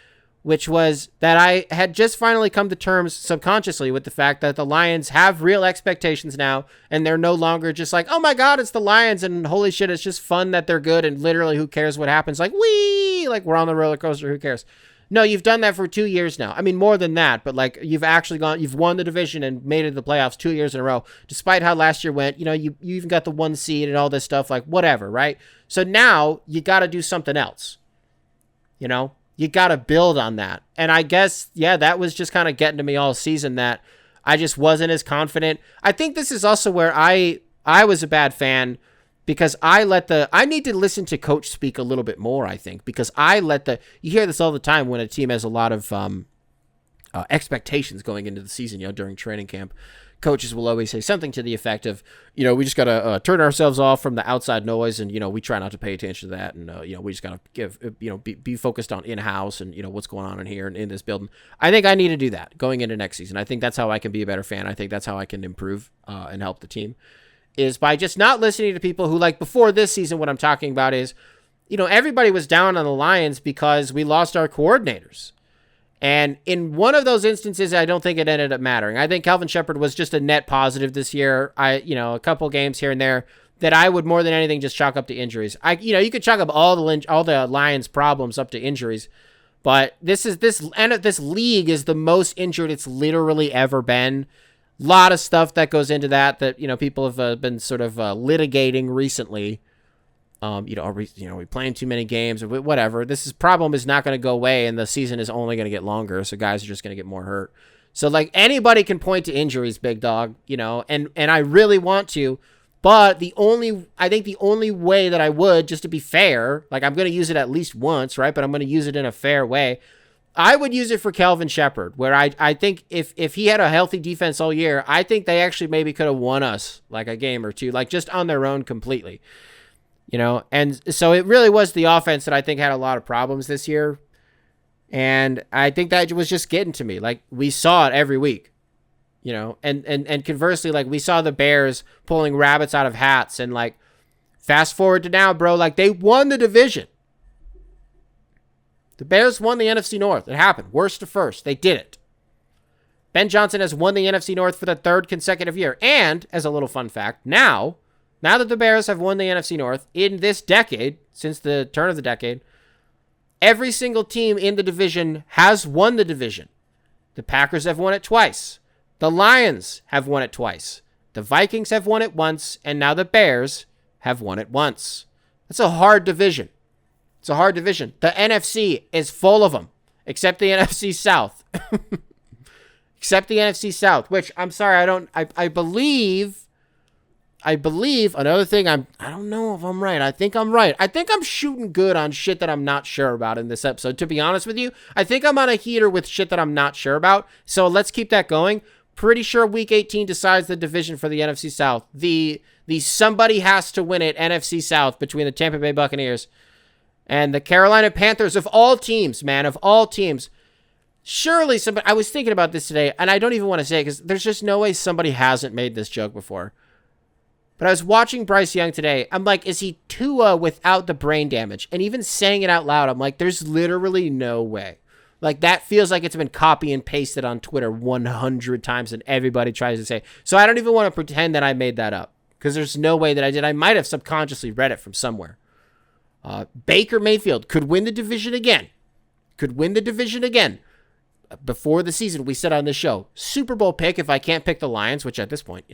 which was that I had just finally come to terms subconsciously with the fact that the Lions have real expectations now, and they're no longer just like, oh my God, it's the Lions, and holy shit, it's just fun that they're good, and literally who cares what happens? We're on the roller coaster, who cares? No, you've done that for 2 years now. I mean, more than that, but you've won the division and made it to the playoffs 2 years in a row, despite how last year went. You even got the 1 seed and all this stuff, whatever, right? So now you got to do something else. You got to build on that. And I guess, that was just kind of getting to me all season that I just wasn't as confident. I think this is also where I was a bad fan, because I need to listen to coach speak a little bit more, I think, because you hear this all the time when a team has a lot of expectations going into the season, during training camp. Coaches will always say something to the effect of, we just got to turn ourselves off from the outside noise, and, we try not to pay attention to that. And, we just got to be focused on in-house and, what's going on in here and in this building. I think I need to do that going into next season. I think that's how I can be a better fan. I think that's how I can improve and help the team, is by just not listening to people who, before this season, what I'm talking about is, everybody was down on the Lions because we lost our coordinators. And in one of those instances, I don't think it ended up mattering. I think Kelvin Shepherd was just a net positive this year. A couple games here and there that I would more than anything just chalk up to injuries. You could chalk up all the Lions' problems up to injuries, but this league is the most injured it's literally ever been. Lot of stuff that goes into that people have been sort of litigating recently. Are we playing too many games or whatever? Problem is not going to go away, and the season is only going to get longer. So guys are just going to get more hurt. So anybody can point to injuries, big dog. And I really want to, but I think the only way that I would, just to be fair, I'm going to use it at least once, right? But I'm going to use it in a fair way. I would use it for Kelvin Shepherd, where I think if he had a healthy defense all year, I think they actually maybe could have won us a game or two, just on their own completely, And so it really was the offense that I think had a lot of problems this year. And I think that was just getting to me. We saw it every week, and conversely, we saw the Bears pulling rabbits out of hats, and fast forward to now, bro, they won the division. The Bears won the NFC North. It happened. Worst to first. They did it. Ben Johnson has won the NFC North for the third consecutive year. And, as a little fun fact, now that the Bears have won the NFC North in this decade, since the turn of the decade, every single team in the division has won the division. The Packers have won it twice. The Lions have won it twice. The Vikings have won it once. And now the Bears have won it once. That's a hard division. It's a hard division. The NFC is full of them, except the NFC South. Except the NFC South, which I'm sorry, I believe another thing, I don't know if I'm right. I think I'm right. I think I'm shooting good on shit that I'm not sure about in this episode. To be honest with you, I think I'm on a heater with shit that I'm not sure about. So let's keep that going. Pretty sure week 18 decides the division for the NFC South. The somebody has to win it NFC South between the Tampa Bay Buccaneers and the Carolina Panthers, of all teams, man, of all teams. Surely somebody, I was thinking about this today, and I don't even want to say it because there's just no way somebody hasn't made this joke before. But I was watching Bryce Young today. I'm like, is he Tua without the brain damage? And even saying it out loud, I'm like, there's literally no way. Like, that feels like it's been copy and pasted on Twitter 100 times and everybody tries to say. So I don't even want to pretend that I made that up because there's no way that I did. I might have subconsciously read it from somewhere. Baker Mayfield could win the division again. Before the season, we said on this show, Super Bowl pick if I can't pick the Lions, which at this point,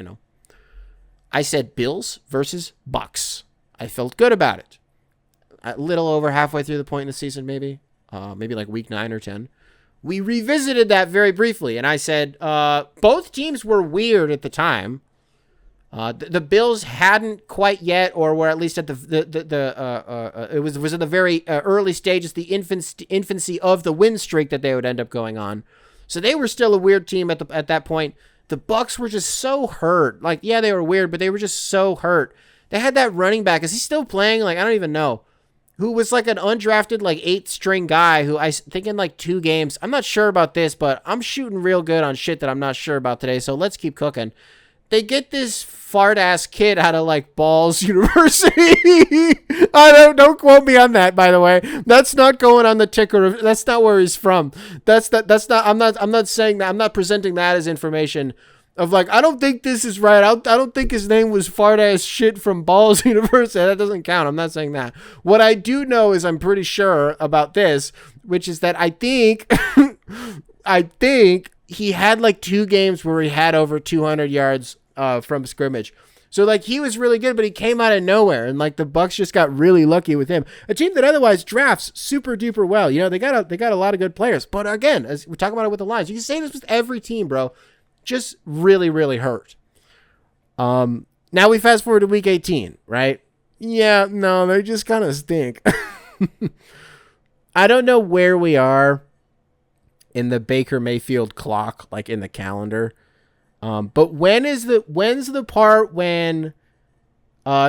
I said Bills versus Bucks. I felt good about it. A little over halfway through the point in the season, maybe like week 9 or 10. We revisited that very briefly, and I said both teams were weird at the time. The Bills hadn't quite yet, or were at least at it was in the very early stages, the infancy of the win streak that they would end up going on. So they were still a weird team at that point. The Bucks were just so hurt. Like, yeah, they were weird, but they were just so hurt. They had that running back. Is he still playing? Like, I don't even know. Who was like an undrafted, like 8th-string guy who I think in like 2 games. I'm not sure about this, but I'm shooting real good on shit that I'm not sure about today. So let's keep cooking. They get this fart-ass kid out of, like, Balls University. Don't quote me on that, by the way. That's not going on the ticker. That's not where he's from. That's not, I'm not saying that. I'm not presenting that as information of, like, I don't think this is right. I don't think his name was fart-ass shit from Balls University. That doesn't count. I'm not saying that. What I do know is I'm pretty sure about this, which is that I think he had like 2 games where he had over 200 yards from scrimmage. So like he was really good, but he came out of nowhere, and like the Bucks just got really lucky with him. A team that otherwise drafts super duper well. They got a lot of good players, but again, as we're talking about it with the Lions, you can say this with every team, bro. Just really, really hurt. Now we fast forward to week 18, right? Yeah, no, they just kind of stink. I don't know where we are in the Baker Mayfield clock, like in the calendar. But when's the part when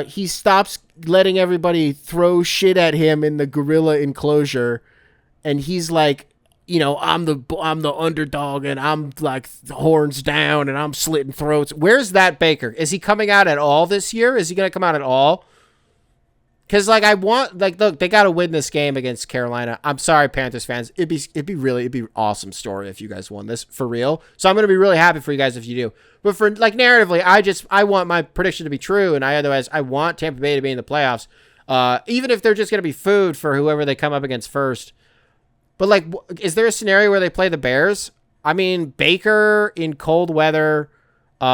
he stops letting everybody throw shit at him in the gorilla enclosure, and he's like, I'm the underdog, and I'm like horns down, and I'm slitting throats. Where's that Baker? Is he coming out at all this year? Is he gonna come out at all? Because, like, look, they got to win this game against Carolina. I'm sorry, Panthers fans. It'd be an awesome story if you guys won this, for real. So I'm going to be really happy for you guys if you do. But for, like, narratively, I want my prediction to be true, and I want Tampa Bay to be in the playoffs, even if they're just going to be food for whoever they come up against first. But, like, is there a scenario where they play the Bears? I mean, Baker in cold weather,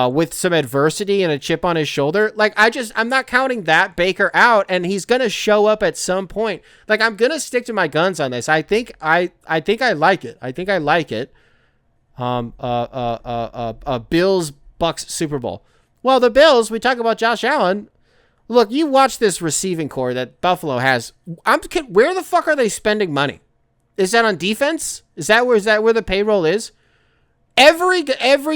with some adversity and a chip on his shoulder. Like, I'm not counting that Baker out, and he's going to show up at some point. Like, I'm going to stick to my guns on this. I think I like it. Bills Bucks Super Bowl. Well, the Bills, we talk about Josh Allen. Look, you watch this receiving core that Buffalo has. Where the fuck are they spending money? Is that on defense? Is that where the payroll is? Every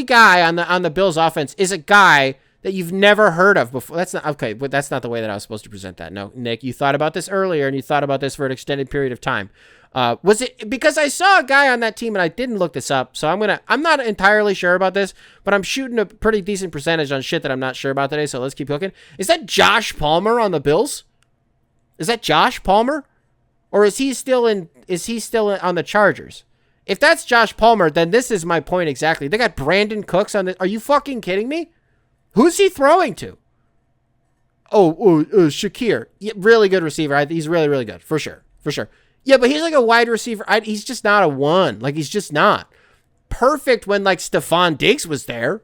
guy on the Bills offense is a guy that you've never heard of before. That's not okay, but that's not the way that I was supposed to present that. No, Nick, you thought about this earlier, and you thought about this for an extended period of time. Was it because I saw a guy on that team and I didn't look this up? So I'm not entirely sure about this, but I'm shooting a pretty decent percentage on shit that I'm not sure about today. So let's keep looking. Is that Josh Palmer on the Bills? Is that Josh Palmer? Or is he still on the Chargers? If that's Josh Palmer, then this is my point exactly. They got Brandon Cooks on the. Are you fucking kidding me? Who's he throwing to? Shakir. Yeah, really good receiver. He's really, really good. For sure. Yeah, but he's like a wide receiver. He's just not a one. Like, he's just not. Perfect when, like, Stephon Diggs was there.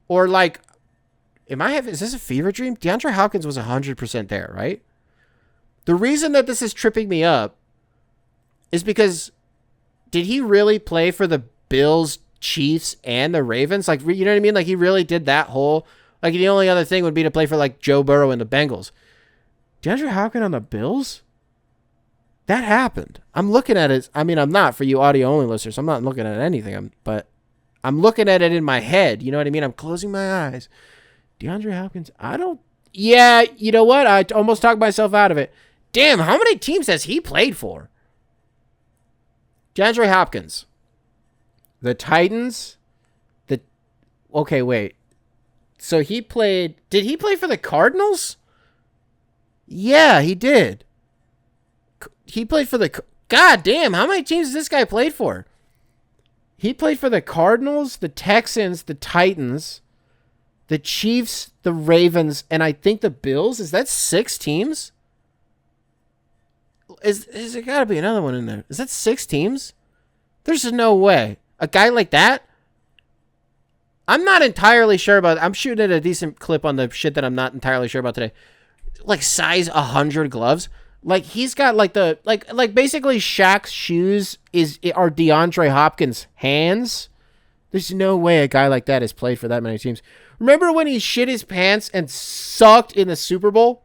Or, like, is this a fever dream? DeAndre Hopkins was 100% there, right? The reason that this is tripping me up is because did he really play for the Bills, Chiefs, and the Ravens? Like, you know what I mean? Like, he really did that whole... Like, the only other thing would be to play for, like, Joe Burrow and the Bengals. DeAndre Hopkins on the Bills? That happened. I'm looking at it. I mean, I'm not for you audio-only listeners. I'm not looking at anything. But I'm looking at it in my head. You know what I mean? I'm closing my eyes. DeAndre Hopkins, Yeah, you know what? I almost talked myself out of it. Damn, how many teams has he played for? DeAndre Hopkins. The Titans. Okay, wait. So did he play for the Cardinals? Yeah, he did. He played for God damn, how many teams has this guy played for? He played for the Cardinals, the Texans, the Titans, the Chiefs, the Ravens, and I think the Bills. Is that 6 teams? Is there got to be another one in there? Is that 6 teams? There's no way. A guy like that? I'm not entirely sure about... I'm shooting at a decent clip on the shit that I'm not entirely sure about today. Like, size 100 gloves. Like, he's got, like, the... Like basically, Shaq's shoes are DeAndre Hopkins' hands. There's no way a guy like that has played for that many teams. Remember when he shit his pants and sucked in the Super Bowl?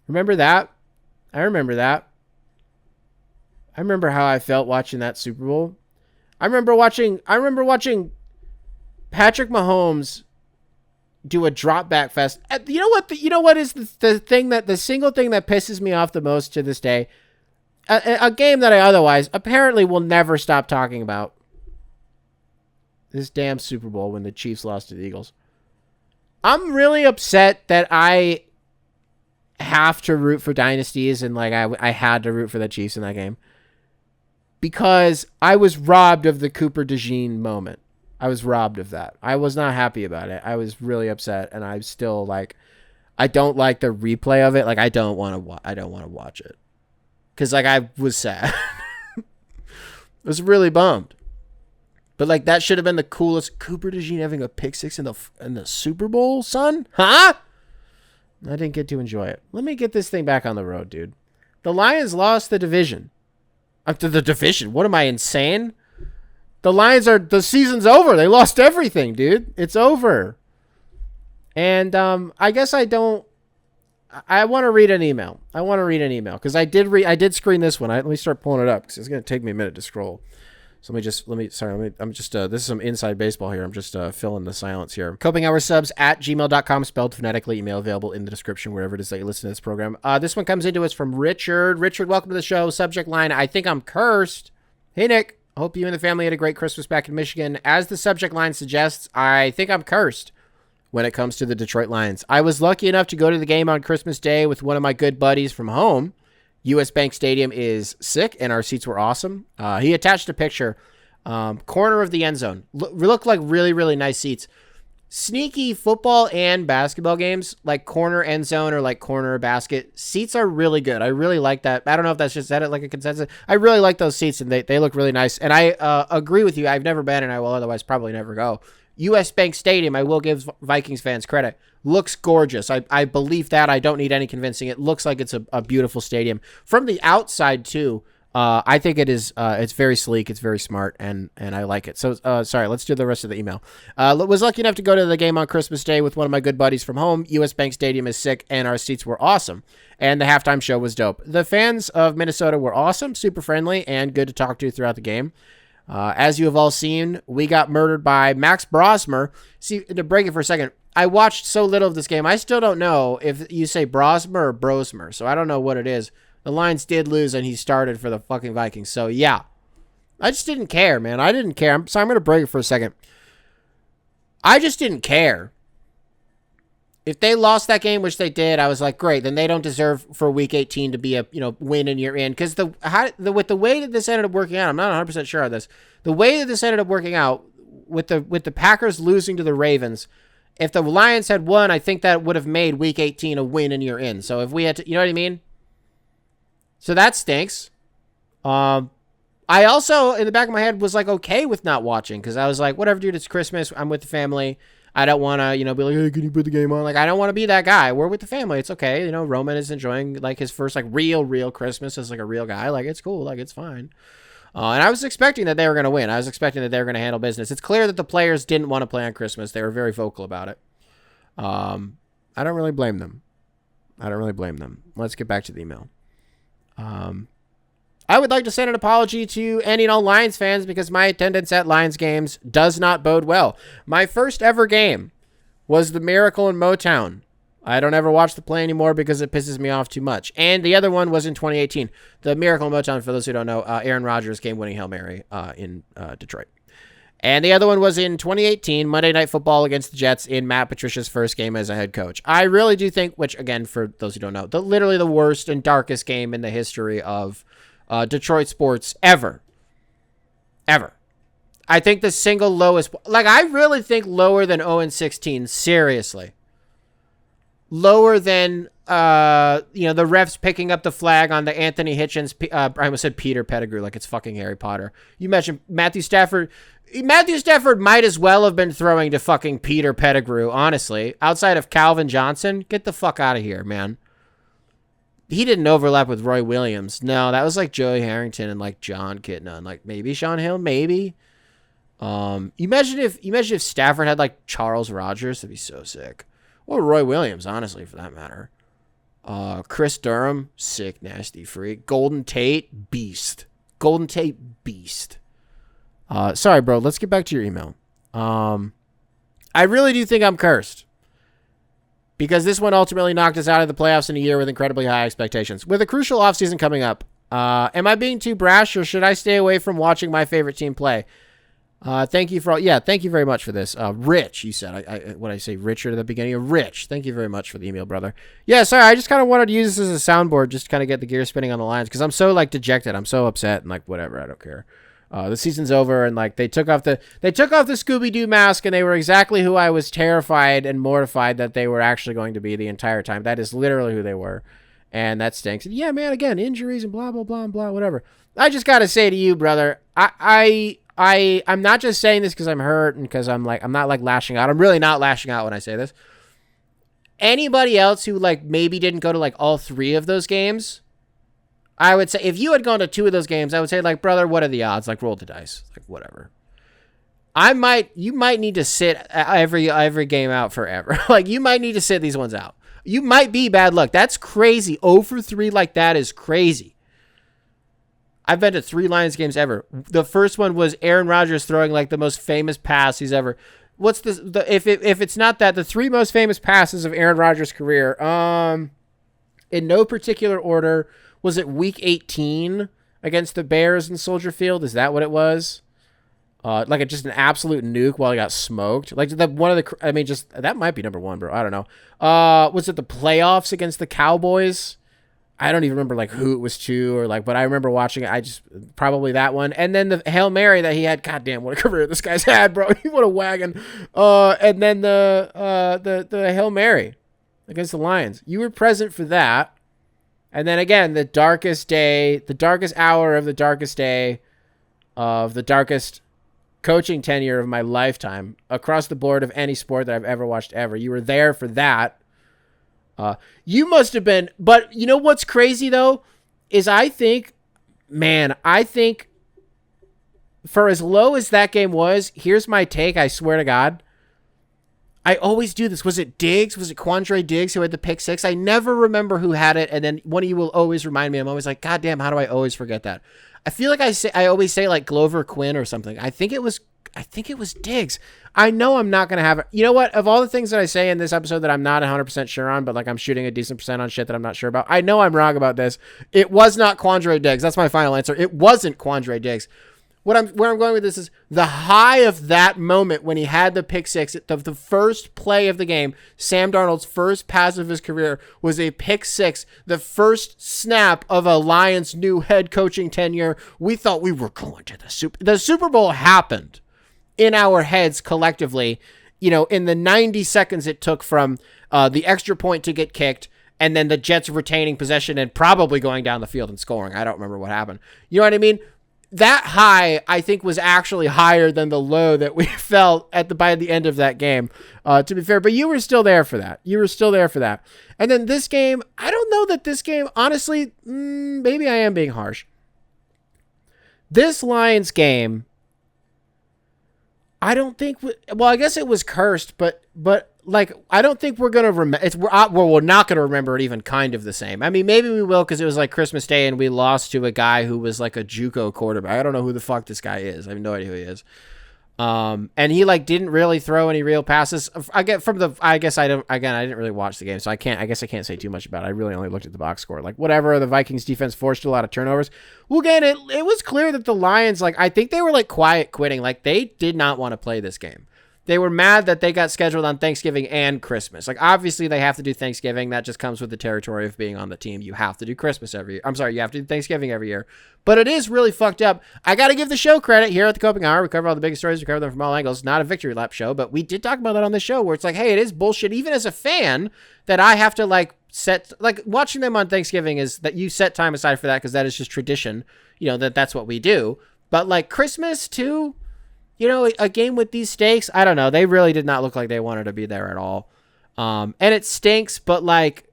Remember that? I remember that. I remember how I felt watching that Super Bowl. I remember watching Patrick Mahomes do a drop back fest. You know what? You know what is the single thing that pisses me off the most to this day? A game that I otherwise apparently will never stop talking about. This damn Super Bowl when the Chiefs lost to the Eagles. I'm really upset that I have to root for dynasties and like I had to root for the Chiefs in that game. Because I was robbed of the Cooper DeJean moment. I was robbed of that. I was not happy about it. I was really upset, and I'm still like, I don't like the replay of it. Like, I don't want to watch it because like I was sad. I was really bummed. But like that should have been the coolest. Cooper DeJean having a pick six in the Super Bowl, son? Huh? I didn't get to enjoy it. Let me get this thing back on the road, dude. The Lions lost the division. After the division, what am I, insane? The season's over. They lost everything, dude. It's over. And I guess I want to read an email. Because I did screen this one. Let me start pulling it up because it's going to take me a minute to scroll. So this is some inside baseball here. I'm just filling the silence here. copingoursubs@gmail.com, spelled phonetically. Email available in the description wherever it is that you listen to this program. This one comes into us from Richard. Richard, welcome to the show. Subject line, I think I'm cursed. Hey, Nick. Hope you and the family had a great Christmas back in Michigan. As the subject line suggests, I think I'm cursed when it comes to the Detroit Lions. I was lucky enough to go to the game on Christmas Day with one of my good buddies from home. US Bank Stadium is sick, and our seats were awesome. He attached a picture. Corner of the end zone. Looked like really, really nice seats. Sneaky football and basketball games, like corner end zone or like corner basket, seats are really good. I really like that. I don't know if that's just like a consensus. I really like those seats, and they look really nice. And I agree with you. I've never been, and I will otherwise probably never go. US Bank Stadium, I will give Vikings fans credit, looks gorgeous. I believe that. I don't need any convincing. It looks like it's a beautiful stadium. From the outside, too, I think it is. It's very sleek. It's very smart, and I like it. So, sorry, let's do the rest of the email. Was lucky enough to go to the game on Christmas Day with one of my good buddies from home. US Bank Stadium is sick, and our seats were awesome. And the halftime show was dope. The fans of Minnesota were awesome, super friendly, and good to talk to throughout the game. As you have all seen, we got murdered by Max Brosmer. See, to break it for a second, I watched so little of this game. I still don't know if you say Brosmer or Brosmer, so I don't know what it is. The Lions did lose, and he started for the fucking Vikings. So, yeah. I just didn't care, man. I didn't care. So I'm going to break it for a second. I just didn't care. If they lost that game, which they did, I was like, great. Then they don't deserve for Week 18 to be a win and you're in. Because with the way that this ended up working out, I'm not 100% sure on this. The way that this ended up working out with the Packers losing to the Ravens, if the Lions had won, I think that would have made Week 18 a win and you're in. So if we had to, you know what I mean? So that stinks. I also, in the back of my head, was like okay with not watching because I was like, whatever, dude, it's Christmas. I'm with the family. I don't want to, be like, hey, can you put the game on? Like, I don't want to be that guy. We're with the family. It's okay. Roman is enjoying, like, his first, like, real Christmas as, like, a real guy. Like, it's cool. Like, it's fine. And I was expecting that they were going to win. I was expecting that they were going to handle business. It's clear that the players didn't want to play on Christmas. They were very vocal about it. I don't really blame them. Let's get back to the email. I would like to send an apology to any and all Lions fans because my attendance at Lions games does not bode well. My first ever game was the Miracle in Motown. I don't ever watch the play anymore because it pisses me off too much. And the other one was in 2018. The Miracle in Motown, for those who don't know, Aaron Rodgers game-winning Hail Mary in Detroit. And the other one was in 2018, Monday Night Football against the Jets in Matt Patricia's first game as a head coach. I really do think, which, again, for those who don't know, literally the worst and darkest game in the history of Detroit sports ever. I think the single lowest, like, I really think lower than 0-16, seriously. Lower than, the refs picking up the flag on the Anthony Hitchens, I almost said Peter Pettigrew, like it's fucking Harry Potter. You mentioned Matthew Stafford might as well have been throwing to fucking Peter Pettigrew, honestly. Outside of Calvin Johnson, get the fuck out of here, man. He didn't overlap with Roy Williams. No, that was like Joey Harrington and like John Kitna and like maybe Sean Hill, maybe. Imagine if Stafford had like Charles Rogers, that'd be so sick. Or Roy Williams, honestly, for that matter. Chris Durham, sick, nasty freak. Golden Tate, beast. Sorry, bro. Let's get back to your email. I really do think I'm cursed. Because this one ultimately knocked us out of the playoffs in a year with incredibly high expectations. With a crucial offseason coming up, am I being too brash or should I stay away from watching my favorite team play? Thank you very much for this. Rich, you said. What did I say, Richard at the beginning? Rich, thank you very much for the email, brother. Yeah, sorry, I just kind of wanted to use this as a soundboard just to kind of get the gears spinning on the Lions because I'm so, like, dejected. I'm so upset and, like, whatever, I don't care. The season's over, and like they took off the Scooby-Doo mask, and they were exactly who I was terrified and mortified that they were actually going to be the entire time. That is literally who they were, and that stinks. And yeah, man, again, injuries and blah blah blah and blah whatever. I just gotta say to you, brother, I'm not just saying this because I'm hurt and because I'm not like lashing out. I'm really not lashing out when I say this. Anybody else who like maybe didn't go to like all three of those games, I would say if you had gone to two of those games, I would say like, brother, what are the odds? Like roll the dice, like whatever. You might need to sit every game out forever. Like you might need to sit these ones out. You might be bad luck. That's crazy. 0 for 3 like that is crazy. I've been to 3 Lions games ever. The first one was Aaron Rodgers throwing like the most famous pass he's ever. What's this? If it's not that, the 3 most famous passes of Aaron Rodgers' career, in no particular order. Was it Week 18 against the Bears in Soldier Field? Is that what it was? Just an absolute nuke while he got smoked. Like that that might be number 1, bro. I don't know. Was it the playoffs against the Cowboys? I don't even remember like who it was to or like, but I remember watching it. Probably that one. And then the Hail Mary that he had. Goddamn, what a career this guy's had, bro. What a wagon. And then the Hail Mary against the Lions. You were present for that. And then again, the darkest hour of the darkest day of the darkest coaching tenure of my lifetime across the board of any sport that I've ever watched ever. You were there for that. You must have been, but you know what's crazy though, is I think for as low as that game was, here's my take, I swear to God. I always do this. Was it Diggs? Was it Quandre Diggs who had the pick 6? I never remember who had it, and then one of you will always remind me. I'm always like, God damn, how do I always forget that? I feel like I always say like Glover Quinn or something. I think it was Diggs. I know I'm not going to have it. You know what? Of all the things that I say in this episode that I'm not 100% sure on, but like I'm shooting a decent percent on shit that I'm not sure about, I know I'm wrong about this. It was not Quandre Diggs. That's my final answer. It wasn't Quandre Diggs. where I'm going with this is the high of that moment when he had the pick six, the first play of the game, Sam Darnold's first pass of his career was a pick six, the first snap of a Lions' new head coaching tenure. We thought we were going to the Super Bowl happened in our heads collectively, in the 90 seconds it took from the extra point to get kicked and then the Jets retaining possession and probably going down the field and scoring. I don't remember what happened. You know what I mean? That high, I think, was actually higher than the low that we felt by the end of that game, to be fair. But you were still there for that. And then this game, I don't know that this game, honestly, maybe I am being harsh. This Lions game, I don't think, I guess it was cursed, but like, I don't think we're going to remember, we're not going to remember it even kind of the same. I mean, maybe we will because it was like Christmas Day and we lost to a guy who was like a JUCO quarterback. I don't know who the fuck this guy is. I have no idea who he is. And he like didn't really throw any real passes. I didn't really watch the game, so I guess I can't say too much about it. I really only looked at the box score. Like, whatever, the Vikings defense forced a lot of turnovers. Well, again, it was clear that the Lions, like, I think they were like quiet quitting. Like, they did not want to play this game. They were mad that they got scheduled on Thanksgiving and Christmas. Like, obviously, they have to do Thanksgiving. That just comes with the territory of being on the team. You have to do Christmas every year. I'm sorry, you have to do Thanksgiving every year. But it is really fucked up. I got to give the show credit here at the Coping Hour. We cover all the biggest stories. We cover them from all angles. Not a victory lap show, but we did talk about that on the show where it's like, hey, it is bullshit, even as a fan, that I have to, like, watching them on Thanksgiving is that you set time aside for that because that is just tradition, that's what we do. But, like, Christmas, too, a game with these stakes, I don't know. They really did not look like they wanted to be there at all. And it stinks, but like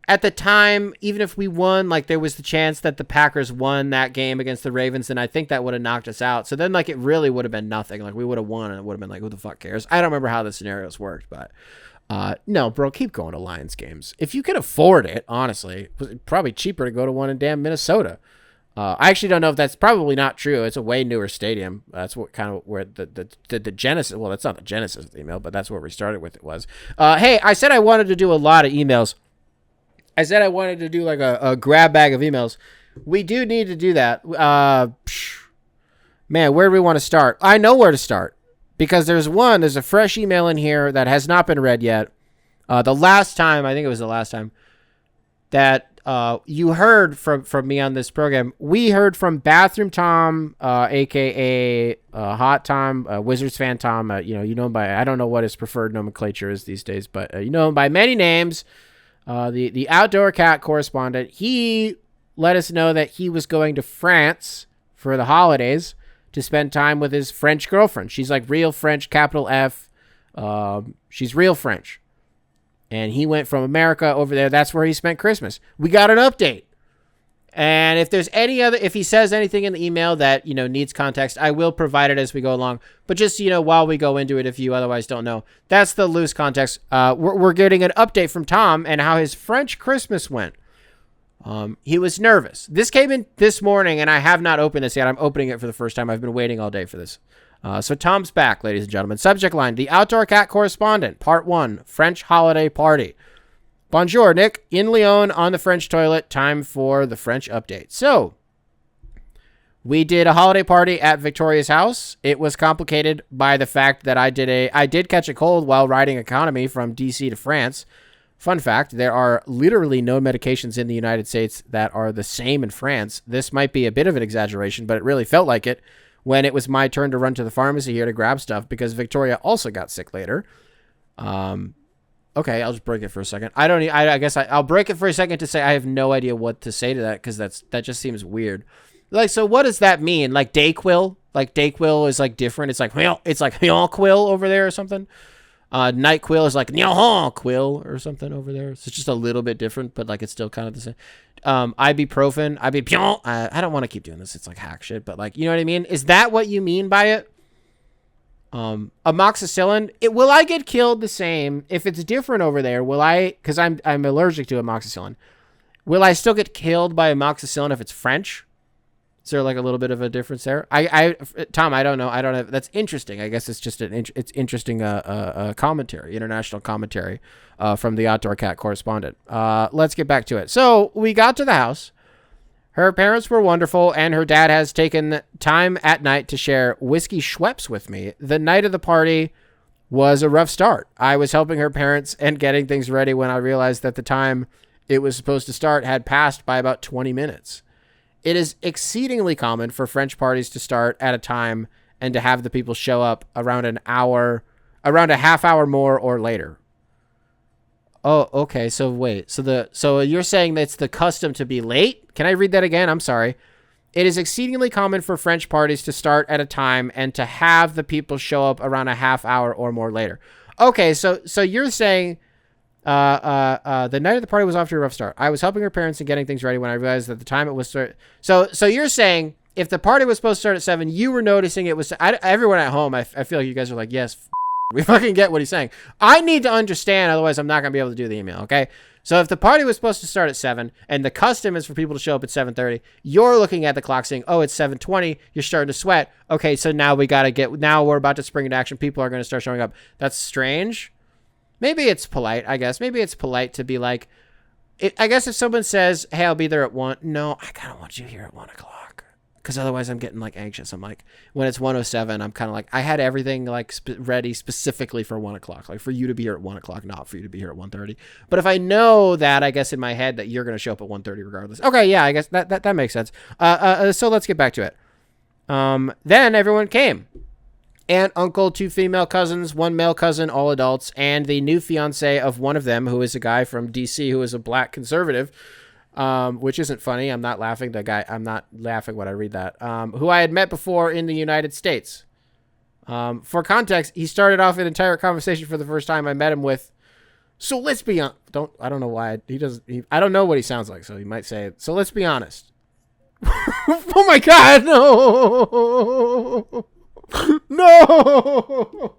at the time, even if we won, like there was the chance that the Packers won that game against the Ravens, and I think that would have knocked us out. So then like it really would have been nothing. Like we would have won and it would have been like, who the fuck cares? I don't remember how the scenarios worked, but no, bro, keep going to Lions games. If you can afford it, honestly, it's probably cheaper to go to one in damn Minnesota. I actually don't know if that's probably not true. It's a way newer stadium. That's what kind of where the genesis. Well, that's not the genesis of the email, but that's where we started with. It was. Hey, I said I wanted to do a lot of emails. I said I wanted to do like a grab bag of emails. We do need to do that. Man, where do we want to start? I know where to start because there's a fresh email in here that has not been read yet. I think it was the last time that you heard from me on this program. We heard from Bathroom Tom, aka Hot Tom, Wizards fan Tom. You know him by, I don't know what his preferred nomenclature is these days, but you know him by many names. The outdoor cat correspondent. He let us know that he was going to France for the holidays to spend time with his French girlfriend. She's like real French, capital F. She's real French. And he went from America over there. That's where he spent Christmas. We got an update. And if there's if he says anything in the email that, needs context, I will provide it as we go along. But just, while we go into it, if you otherwise don't know, that's the loose context. We're getting an update from Tom and how his French Christmas went. He was nervous. This came in this morning and I have not opened this yet. I'm opening it for the first time. I've been waiting all day for this. So Tom's back, ladies and gentlemen. Subject line, The Outdoor Cat Correspondent, Part 1, French Holiday Party. Bonjour, Nick. In Lyon on the French toilet. Time for the French update. So, we did a holiday party at Victoria's house. It was complicated by the fact that I did catch a cold while riding economy from DC to France. Fun fact, there are literally no medications in the United States that are the same in France. This might be a bit of an exaggeration, but it really felt like it when it was my turn to run to the pharmacy here to grab stuff because Victoria also got sick later. Okay, I'll just break it for a second. I guess I'll break it for a second to say I have no idea what to say to that because that just seems weird. Like, so what does that mean? Like Dayquil? Like Dayquil is like different. It's like Quill over there or something. NyQuil is like Quill or something over there. So it's just a little bit different, but like it's still kind of the same. Ibuprofen, I don't want to keep doing this. It's like hack shit, but like, you know what I mean? Is that what you mean by it? Amoxicillin, will I get killed the same if it's different over there? Because I'm allergic to amoxicillin. Will I still get killed by amoxicillin if it's French? Is there like a little bit of a difference there? Tom, I don't know. I don't know. That's interesting. I guess it's just it's interesting commentary, international commentary from the Outdoor Cat Correspondent. Let's get back to it. So we got to the house. Her parents were wonderful, and her dad has taken time at night to share whiskey Schweppes with me. The night of the party was a rough start. I was helping her parents and getting things ready when I realized that the time it was supposed to start had passed by about 20 minutes. It is exceedingly common for French parties to start at a time and to have the people show up around around a half hour more or later. Oh, okay. So wait. So you're saying that it's the custom to be late? Can I read that again? I'm sorry. It is exceedingly common for French parties to start at a time and to have the people show up around a half hour or more later. Okay, so you're saying the night of the party was off to a rough start. I was helping her parents and getting things ready when I realized that the time it was start. So you're saying if the party was supposed to start at 7, you were noticing it was. Everyone at home, I feel like you guys are like, yes, we fucking get what he's saying. I need to understand, otherwise I'm not gonna be able to do the email. Okay. So if the party was supposed to start at 7 and the custom is for people to show up at 7:30, you're looking at the clock saying, oh, it's 7:20. You're starting to sweat. Okay, so now we're about to spring into action. People are going to start showing up. That's strange. Maybe it's polite, I guess. Maybe it's polite to be like, I guess if someone says, hey, I'll be there at 1. No, I kind of want you here at 1 o'clock. Because otherwise I'm getting like anxious. I'm like, when it's 1:07, I'm kind of like, I had everything like ready specifically for 1 o'clock, like for you to be here at 1 o'clock, not for you to be here at 1:30. But if I know that, I guess in my head that you're going to show up at 1:30 regardless. Okay. Yeah, I guess that makes sense. So let's get back to it. Then everyone came. Aunt, uncle, 2 female cousins, 1 male cousin, all adults, and the new fiance of one of them, who is a guy from DC who is a black conservative. Which isn't funny. I'm not laughing. I'm not laughing when I read that. Who I had met before in the United States. For context, he started off an entire conversation for the first time I met him with, so let's be I don't know why I don't know what he sounds like. So he might say, so let's be honest. Oh my God. No, no,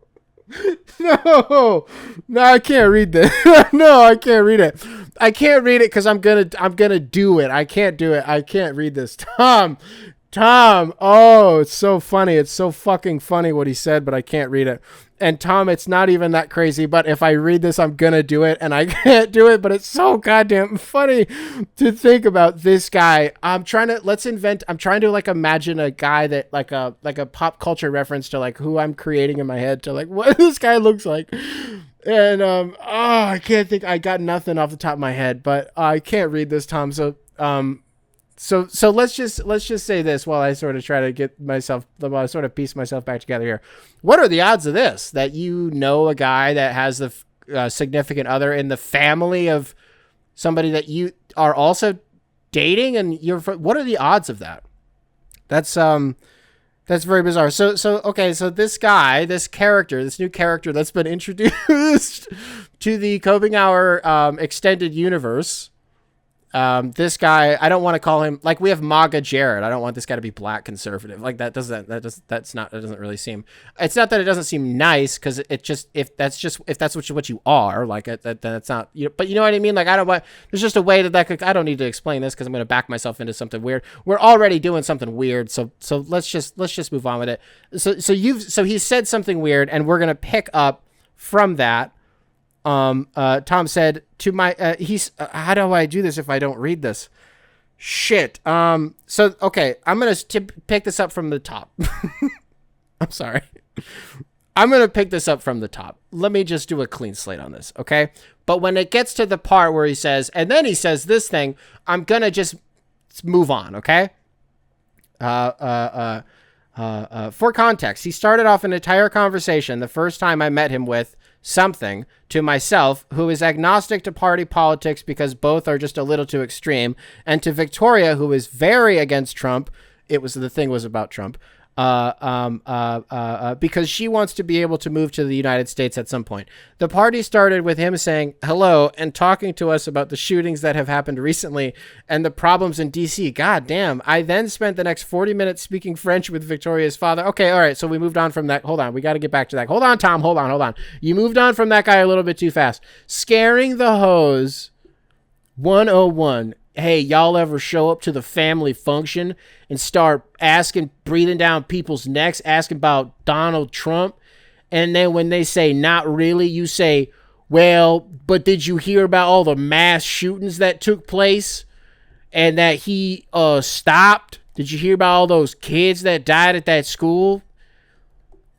no, I can't read this. No, I can't read it. I can't read it because I'm gonna do it. I can't do it. I can't read this. Tom. Oh, it's so funny. It's so fucking funny what he said, but I can't read it. And Tom, it's not even that crazy, but if I read this, I'm gonna do it, and I can't do it, but it's so goddamn funny to think about this guy. I'm trying to like imagine a guy that like a pop culture reference to like who I'm creating in my head to like what this guy looks like. And I can't think. I got nothing off the top of my head, but I can't read this, Tom. So let's just say this while I sort of try to sort of piece myself back together here. What are the odds of this? That you know a guy that has the significant other in the family of somebody that you are also dating, and what are the odds of that? That's very bizarre. So okay, so this guy, this new character that's been introduced to the Coping Hour extended universe. This guy, I don't want to call him like we have MAGA Jared. I don't want this guy to be black conservative. Like that doesn't really seem. It's not that it doesn't seem nice because it just if that's what you are, like then it's not. But you know what I mean. Like I don't want. There's just a way that I don't need to explain this because I'm going to back myself into something weird. We're already doing something weird, so let's just move on with it. So he said something weird, and we're going to pick up from that. Tom said to my, how do I do this if I don't read this? Shit. So, okay, I'm going to pick this up from the top. I'm sorry. I'm going to pick this up from the top. Let me just do a clean slate on this. Okay. But when it gets to the part where he says, and then he says this thing, I'm going to just move on. Okay. For context, he started off an entire conversation the first time I met him with something to myself who is agnostic to party politics because both are just a little too extreme, and to Victoria, who is very against Trump. The thing was about Trump. Because she wants to be able to move to the United States at some point. The party started with him saying hello and talking to us about the shootings that have happened recently and the problems in DC. God damn. I then spent the next 40 minutes speaking French with Victoria's father. Okay, all right, so we moved on from that. Hold on, we got to get back to that. Hold on, Tom, hold on. You moved on from that guy a little bit too fast. Scaring the hose 101. Hey, y'all ever show up to the family function and start breathing down people's necks, asking about Donald Trump? And then when they say, not really, you say, well, but did you hear about all the mass shootings that took place? and that he stopped. Did you hear about all those kids that died at that school?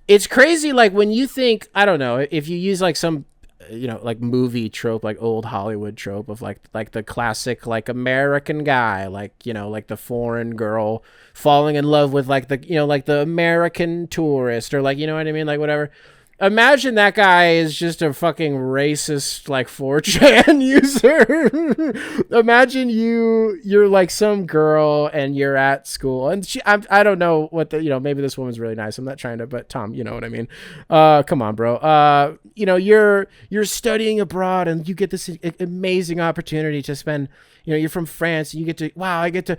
It's crazy, like, when you think, I don't know, if you use, like, some, like, movie trope, like, old Hollywood trope of, like the classic, like, American guy, like, like the foreign girl falling in love with, like, the, like, the American tourist, or, like, you know what I mean? Like, whatever. Imagine that guy is just a fucking racist, like, 4chan user. Imagine you're like some girl and you're at school, and I don't know what maybe this woman's really nice. I'm not trying to, but Tom, you know what I mean? Come on, bro. You're studying abroad and you get this amazing opportunity to spend, you're from France. You get to, wow, I get to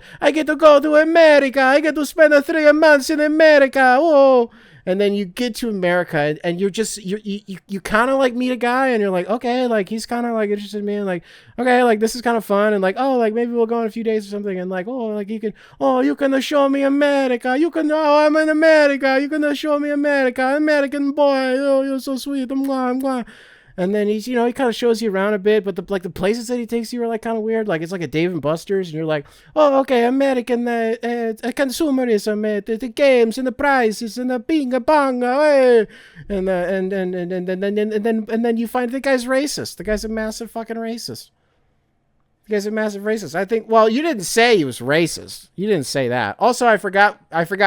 go to America. I get to spend 3 months in America. Oh. And then you get to America and you kind of like meet a guy and you're like, okay, like he's kind of like interested in me, and like, okay, like this is kind of fun, and like, oh, like maybe we'll go in a few days or something, and like, oh, like you can show me America, I'm in America, you can show me America, American boy, oh, you're so sweet, I'm glad. And then he's, he kind of shows you around a bit, but the places that he takes you are like kind of weird. Like it's like a Dave and Buster's, and you're like, oh, okay, American consumerism, the games and the prizes and the bing bong, and then you find the guy's racist. The guy's a massive fucking racist. I think, well, you didn't say he was racist. You didn't say that. Also, I forgot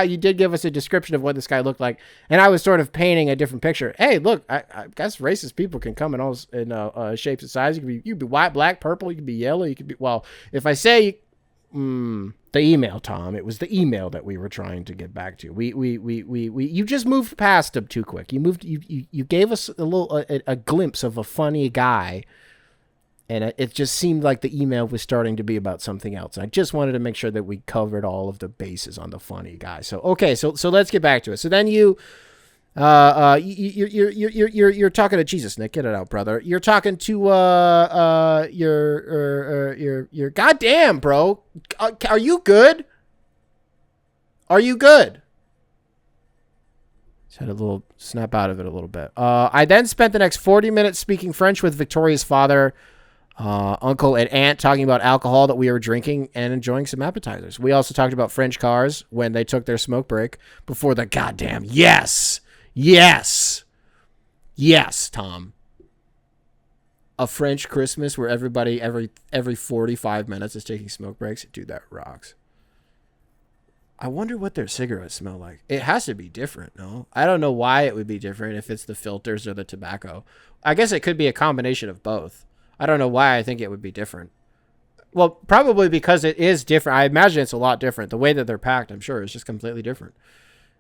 you did give us a description of what this guy looked like, and I was sort of painting a different picture. Hey, look, I guess racist people can come in all shapes and sizes. You could be white, black, purple. You could be yellow. You could be, well, if I say the email, Tom, it was the email that we were trying to get back to. You just moved past him too quick. You gave us a glimpse of a funny guy. And it just seemed like the email was starting to be about something else. I just wanted to make sure that we covered all of the bases on the funny guy. So okay, so let's get back to it. So then you're talking to Jesus, Nick. Get it out, brother. You're talking to your goddamn, bro. Are you good? Just had a little snap out of it a little bit. I then spent the next 40 minutes speaking French with Victoria's father, uncle, and aunt, talking about alcohol that we were drinking and enjoying some appetizers. We also talked about French cars when they took their smoke break before the goddamn yes, Tom. A French Christmas where everybody every 45 minutes is taking smoke breaks. Dude, that rocks. I wonder what their cigarettes smell like. It has to be different, no? I don't know why it would be different, if it's the filters or the tobacco. I guess it could be a combination of both. I don't know why I think it would be different. Well, probably because it is different. I imagine it's a lot different. The way that they're packed, I'm sure, is just completely different.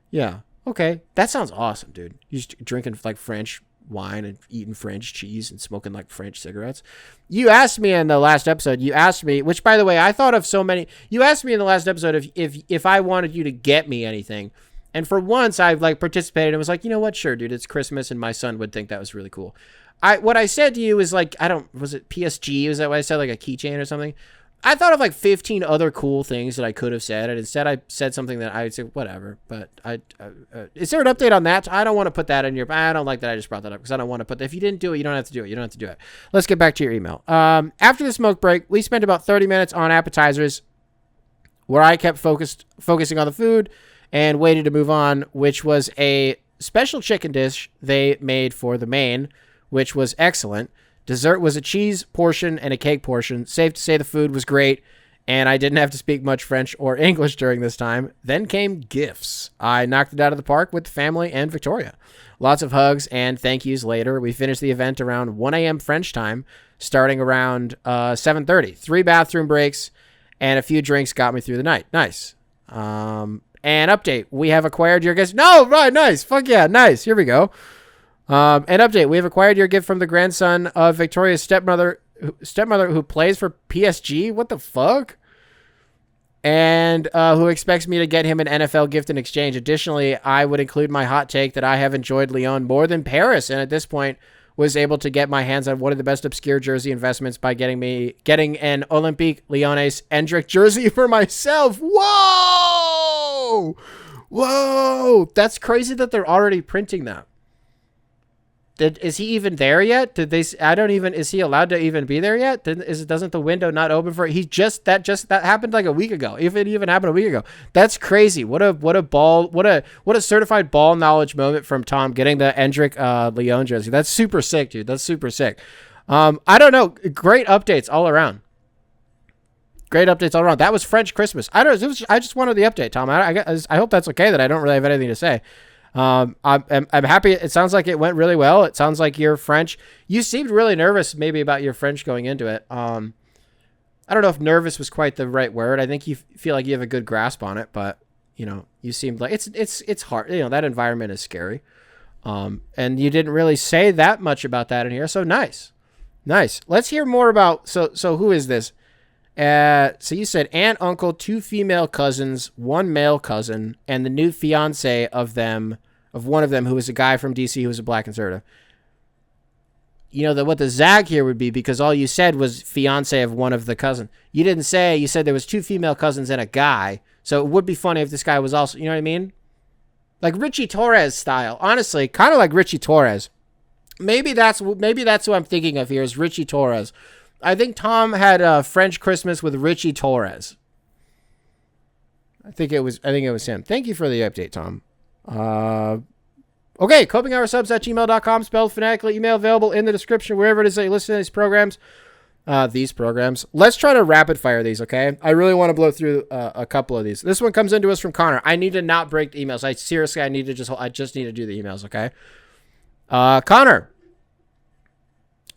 Yeah. Okay. That sounds awesome, dude. You're just drinking like French wine and eating French cheese and smoking like French cigarettes. You asked me in the last episode, which by the way, I thought of so many. You asked me in the last episode if I wanted you to get me anything. And for once I've like participated and was like, you know what? Sure, dude, it's Christmas and my son would think that was really cool. What I said to you is like, was it PSG? Was that what I said? Like a keychain or something? I thought of like 15 other cool things that I could have said, and instead I said something that I would say, whatever. But is there an update on that? I don't want to put that in your, I don't like that I just brought that up because I don't want to put that. If you didn't do it, you don't have to do it. Let's get back to your email. After the smoke break, we spent about 30 minutes on appetizers where I kept focusing on the food and waited to move on, which was a special chicken dish they made for the main, which was excellent. Dessert was a cheese portion and a cake portion. Safe to say the food was great, and I didn't have to speak much French or English during this time. Then came gifts. I knocked it out of the park with the family and Victoria. Lots of hugs and thank yous later. We finished the event around 1 a.m. French time, starting around 7:30. 3 bathroom breaks and a few drinks got me through the night. Nice. And update. We have acquired your gifts. No, right, nice. Fuck yeah, nice. Here we go. An update. We have acquired your gift from the grandson of Victoria's stepmother who plays for PSG. What the fuck? And who expects me to get him an NFL gift in exchange. Additionally, I would include my hot take that I have enjoyed Lyon more than Paris, and at this point was able to get my hands on one of the best obscure jersey investments by getting an Olympique Lyonnais Endrick jersey for myself. Whoa! That's crazy that they're already printing that. Is he even there yet? Is he allowed to even be there yet? Doesn't the window not open for it? That happened like a week ago. If it even happened a week ago, that's crazy. What a certified ball knowledge moment from Tom getting the Endrick Leon jersey. That's super sick, dude. That's super sick. I don't know. Great updates all around. That was French Christmas. I just wanted the update, Tom. I hope that's okay that I don't really have anything to say. I'm happy. It sounds like it went really well. It sounds like you're French. You seemed really nervous maybe about your French going into it. I don't know if nervous was quite the right word. I think you feel like you have a good grasp on it, but you seemed like it's hard. That environment is scary. And you didn't really say that much about that in here. So nice. Let's hear more about, so who is this? So you said aunt, uncle, 2 female cousins, 1 male cousin, and the new fiance of one of them who was a guy from DC who was a black conservative. What the zag here would be, because all you said was fiance of one of the cousins. You didn't say, you said there was 2 female cousins and a guy. So it would be funny if this guy was also, you know what I mean? Like Richie Torres style. Honestly, kind of like Richie Torres. Maybe that's who I'm thinking of here is Richie Torres. I think Tom had a French Christmas with Richie Torres. I think it was him. Thank you for the update, Tom. Okay, copinghoursubs@gmail.com, spelled phonetically. Email available in the description, wherever it is that you listen to these programs. Let's try to rapid fire these, okay? I really want to blow through a couple of these. This one comes into us from Connor. I need to not break the emails. I just need to do the emails, okay? Connor.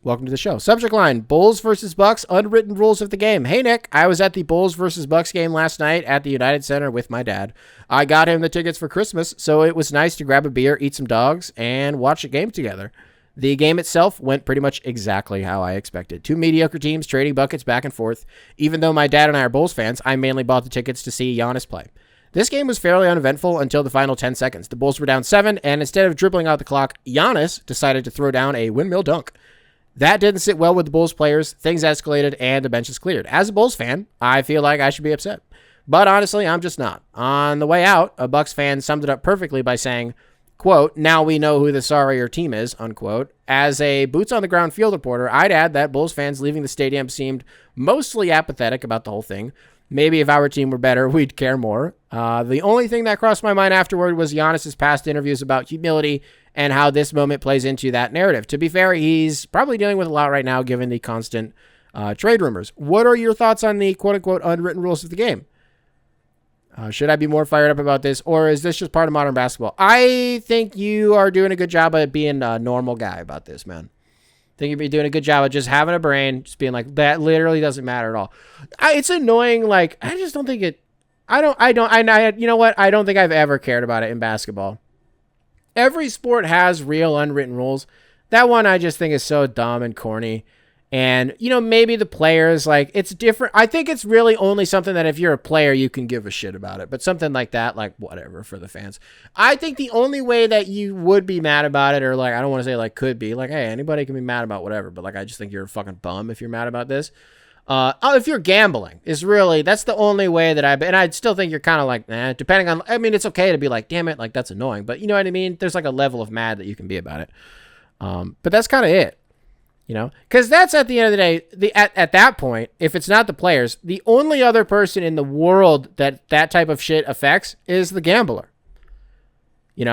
Welcome to the show. Subject line, Bulls versus Bucks, unwritten rules of the game. Hey, Nick, I was at the Bulls versus Bucks game last night at the United Center with my dad. I got him the tickets for Christmas, so it was nice to grab a beer, eat some dogs, and watch a game together. The game itself went pretty much exactly how I expected. 2 mediocre teams trading buckets back and forth. Even though my dad and I are Bulls fans, I mainly bought the tickets to see Giannis play. This game was fairly uneventful until the final 10 seconds. The Bulls were down 7, and instead of dribbling out the clock, Giannis decided to throw down a windmill dunk. That didn't sit well with the Bulls players. Things escalated, and the bench is cleared. As a Bulls fan, I feel like I should be upset. But honestly, I'm just not. On the way out, a Bucks fan summed it up perfectly by saying, quote, now we know who the sorrier team is, unquote. As a boots-on-the-ground field reporter, I'd add that Bulls fans leaving the stadium seemed mostly apathetic about the whole thing. Maybe if our team were better, we'd care more. The only thing that crossed my mind afterward was Giannis' past interviews about humility and how this moment plays into that narrative. To be fair, he's probably dealing with a lot right now given the constant trade rumors. What are your thoughts on the quote-unquote unwritten rules of the game? Should I be more fired up about this, or is this just part of modern basketball? I think you are doing a good job of being a normal guy about this, man. I think you're doing a good job of just having a brain, just being like, that literally doesn't matter at all. It's annoying. Like, I just don't think it, you know what? I don't think I've ever cared about it in basketball. Every sport has real unwritten rules. That one I just think is so dumb and corny. And, maybe the players, like, it's different. I think it's really only something that if you're a player, you can give a shit about it. But something like that, like, whatever for the fans. I think the only way that you would be mad about it, or, like, I don't want to say, like, could be, like, hey, anybody can be mad about whatever. But, like, I just think you're a fucking bum if you're mad about this. If you're gambling, that's the only way that and I'd still think you're kind of like, depending on, I mean, it's okay to be like, damn it, like, that's annoying. But you know what I mean? There's, like, a level of mad that you can be about it. But that's kind of it. Because that's at the end of the day, at that point, if it's not the players, the only other person in the world that type of shit affects is the gambler. Did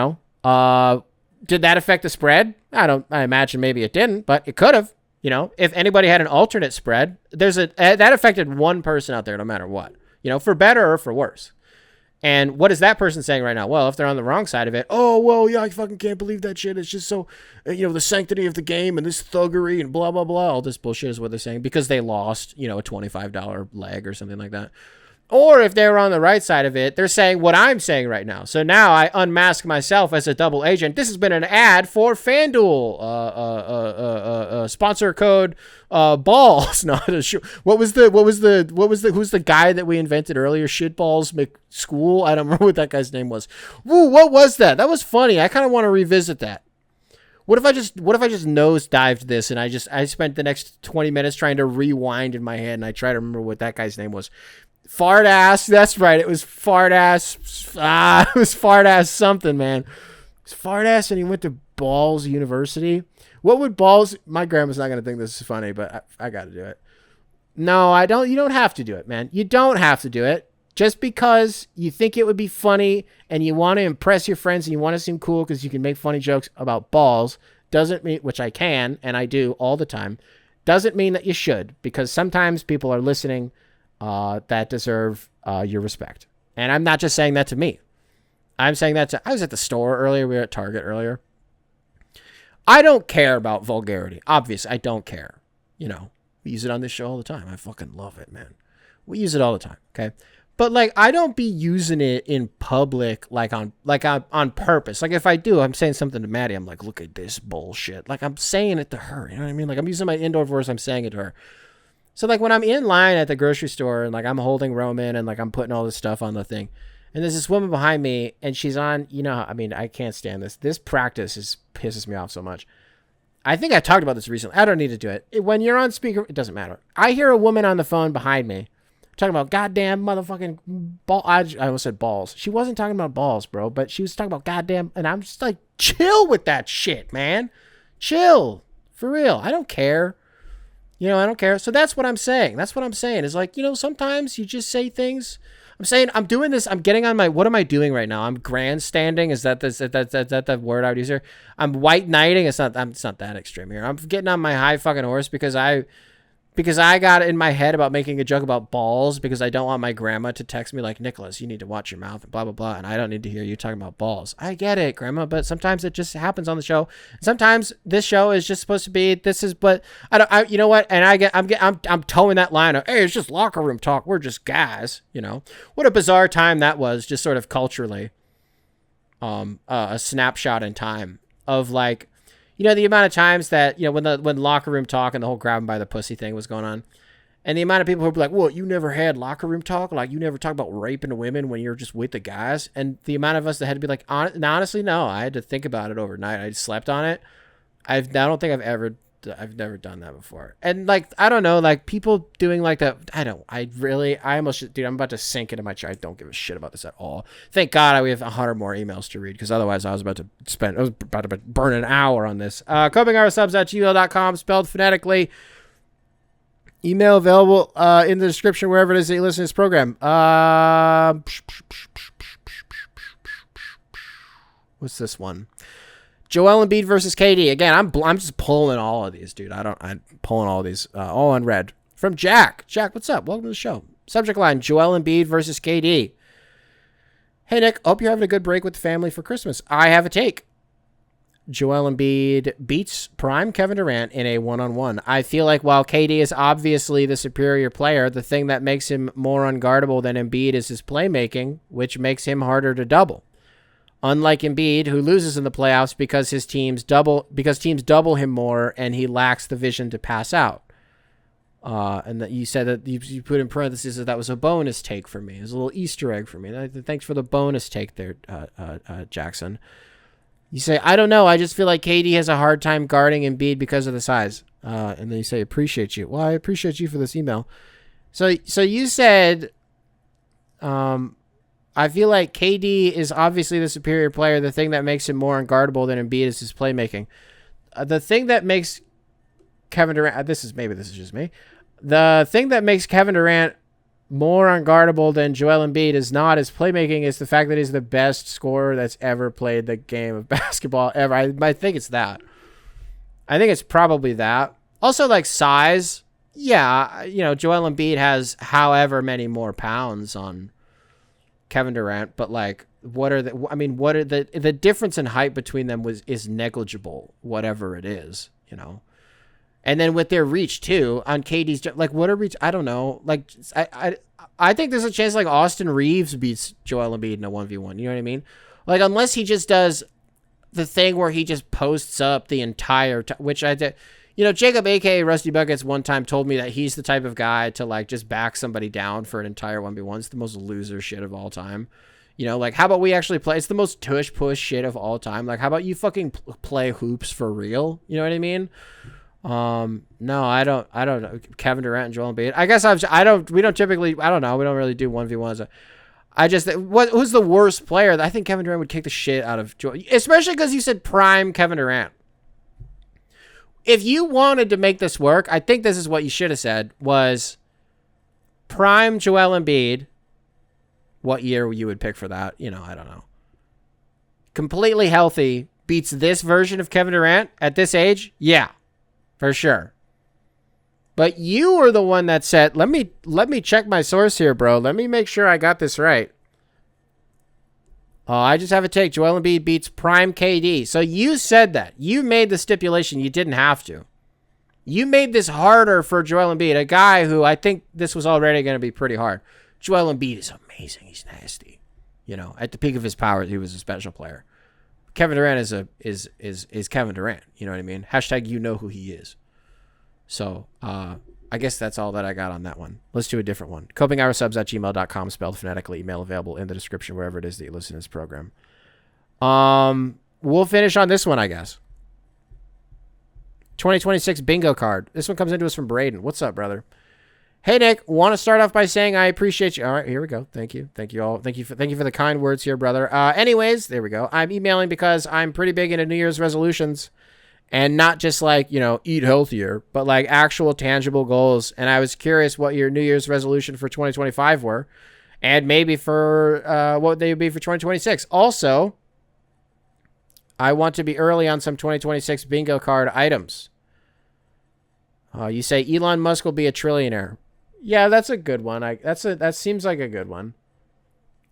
that affect the spread? I imagine maybe it didn't, but it could have. If anybody had an alternate spread, that affected one person out there no matter what, for better or for worse. And what is that person saying right now? Well, if they're on the wrong side of it, oh, well, yeah, I fucking can't believe that shit. It's just so, the sanctity of the game and this thuggery and blah, blah, blah. All this bullshit is what they're saying because they lost, a $25 leg or something like that. Or if they were on the right side of it, they're saying what I'm saying right now. So now I unmask myself as a double agent. This has been an ad for FanDuel. Sponsor code balls. Not a shoe. Who's the guy that we invented earlier? Shitballs McSchool. I don't remember what that guy's name was. Woo, what was that? That was funny. I kind of want to revisit that. What if I just nosedived this and I spent the next 20 minutes trying to rewind in my head and I try to remember what that guy's name was. Fart ass. That's right. It was fart ass. It was fart ass something, man. It was fart ass and he went to Balls University. What would balls? My grandma's not gonna think this is funny, but I got to do it. No, I don't. You don't have to do it, man. You don't have to do it. Just because you think it would be funny and you want to impress your friends and you want to seem cool because you can make funny jokes about balls doesn't mean, which I can and I do all the time, doesn't mean that you should, because sometimes people are listening that deserve your respect. And I'm not just saying that to me. I'm saying that I was at the store earlier. We were at Target earlier. I don't care about vulgarity. Obviously, I don't care. You know, we use it on this show all the time. I fucking love it, man. We use it all the time, okay? But like, I don't be using it in public, on purpose. Like if I do, I'm saying something to Maddie. I'm like, look at this bullshit. Like I'm saying it to her. You know what I mean? Like I'm using my indoor voice. I'm saying it to her. So like when I'm in line at the grocery store and like I'm holding Roman and like I'm putting all this stuff on the thing, and there's this woman behind me and she's on, you know, I mean, I can't stand this. This practice pisses me off so much. I think I talked about this recently. I don't need to do it. When you're on speaker, it doesn't matter. I hear a woman on the phone behind me talking about goddamn motherfucking ball. I almost said balls. She wasn't talking about balls, bro, but she was talking about goddamn, and I'm just like, chill with that shit, man. Chill. For real. I don't care. You know, I don't care. So that's what I'm saying. That's what I'm saying is like, you know, sometimes you just say things. I'm saying I'm doing this. I'm getting on my, what am I doing right now? I'm grandstanding. Is that the word I would use here? I'm white knighting. It's not that extreme here. I'm getting on my high fucking horse because I got in my head about making a joke about balls because I don't want my grandma to text me like, Nicholas, you need to watch your mouth and blah, blah, blah. And I don't need to hear you talking about balls. I get it, grandma, but sometimes it just happens on the show. Sometimes this show is just supposed to be, this is, but you know what? And I'm towing that line of, hey, it's just locker room talk. We're just guys, you know. What a bizarre time that was, just sort of culturally, a snapshot in time of like, you know, the amount of times that, you know, when locker room talk and the whole grab 'em by the pussy thing was going on, and the amount of people who would be like, well, you never had locker room talk? Like, you never talk about raping women when you're just with the guys? And the amount of us that had to be like, honestly, no, I had to think about it overnight. I just slept on it. I don't think I've never done that before. And like, I don't know, like people doing like that. I almost, dude, I'm about to sink into my chair. I don't give a shit about this at all. Thank God we have 100 more emails to read because otherwise I was about to burn an hour on this. copingoursubs@gmail.com, spelled phonetically. Email available in the description wherever it is that you listen to this program. What's this one? Joel Embiid versus KD. Again, I'm just pulling all of these, dude. I'm pulling all of these, all unread. From Jack. Jack, what's up? Welcome to the show. Subject line, Joel Embiid versus KD. Hey, Nick, hope you're having a good break with the family for Christmas. I have a take. Joel Embiid beats prime Kevin Durant in a one-on-one. I feel like while KD is obviously the superior player, the thing that makes him more unguardable than Embiid is his playmaking, which makes him harder to double. Unlike Embiid, who loses in the playoffs because teams double him more and he lacks the vision to pass out. And that you said that you put in parentheses that was a bonus take for me. It was a little Easter egg for me. Thanks for the bonus take there, Jackson. You say, I don't know. I just feel like KD has a hard time guarding Embiid because of the size. And then you say, appreciate you. Well, I appreciate you for this email. So you said, I feel like KD is obviously the superior player. The thing that makes him more unguardable than Embiid is his playmaking. The thing that makes Kevin Durant, this is just me. The thing that makes Kevin Durant more unguardable than Joel Embiid is not his playmaking. It's the fact that he's the best scorer that's ever played the game of basketball ever. I think it's that. I think it's probably that. Also, like size. Yeah, you know, Joel Embiid has however many more pounds on Kevin Durant, but like, the difference in height between them is negligible, whatever it is, you know. And then with their reach too on KD's, like what a reach, I don't know. Like I think there's a chance like Austin Reeves beats Joel Embiid in a 1v1. You know what I mean? Like unless he just does the thing where he just posts up the entire time, which I did. You know, Jacob, a.k.a. Rusty Buckets, one time told me that he's the type of guy to, like, just back somebody down for an entire 1v1. It's the most loser shit of all time. You know, like, how about we actually play? It's the most tush-push shit of all time. Like, how about you fucking play hoops for real? You know what I mean? No, I don't know. Kevin Durant and Joel Embiid. I guess we don't really do 1v1s. Who's the worst player? I think Kevin Durant would kick the shit out of Joel, especially because you said prime Kevin Durant. if you wanted to make this work, I think this is what you should have said was prime Joel Embiid. What year you would pick for that? You know, I don't know. Completely healthy beats this version of Kevin Durant at this age? Yeah, for sure. But you were the one that said, let me check my source here, bro. Let me make sure I got this right. Oh, I just have a take. Joel Embiid beats prime KD. So you said that. You made the stipulation. You didn't have to. You made this harder for Joel Embiid, a guy who I think this was already going to be pretty hard. Joel Embiid is amazing. He's nasty. You know, at the peak of his powers, he was a special player. Kevin Durant is Kevin Durant. You know what I mean? Hashtag you know who he is. So I guess that's all that I got on that one. Let's do a different one. copinghoursubs@gmail.com, spelled phonetically. Email available in the description wherever it is that you listen to this program. We'll finish on this one, I guess. 2026 bingo card. This one comes into us from Braden. What's up, brother? Hey, Nick. Want to start off by saying I appreciate you. All right, here we go. Thank you. Thank you all. Thank you for the kind words here, brother. Anyways, there we go. I'm emailing because I'm pretty big into New Year's resolutions. And not just like, you know, eat healthier, but like actual tangible goals. And I was curious what your New Year's resolution for 2025 were. And maybe for what they would be for 2026. Also, I want to be early on some 2026 bingo card items. You say Elon Musk will be a trillionaire. Yeah, that's a good one. That seems like a good one.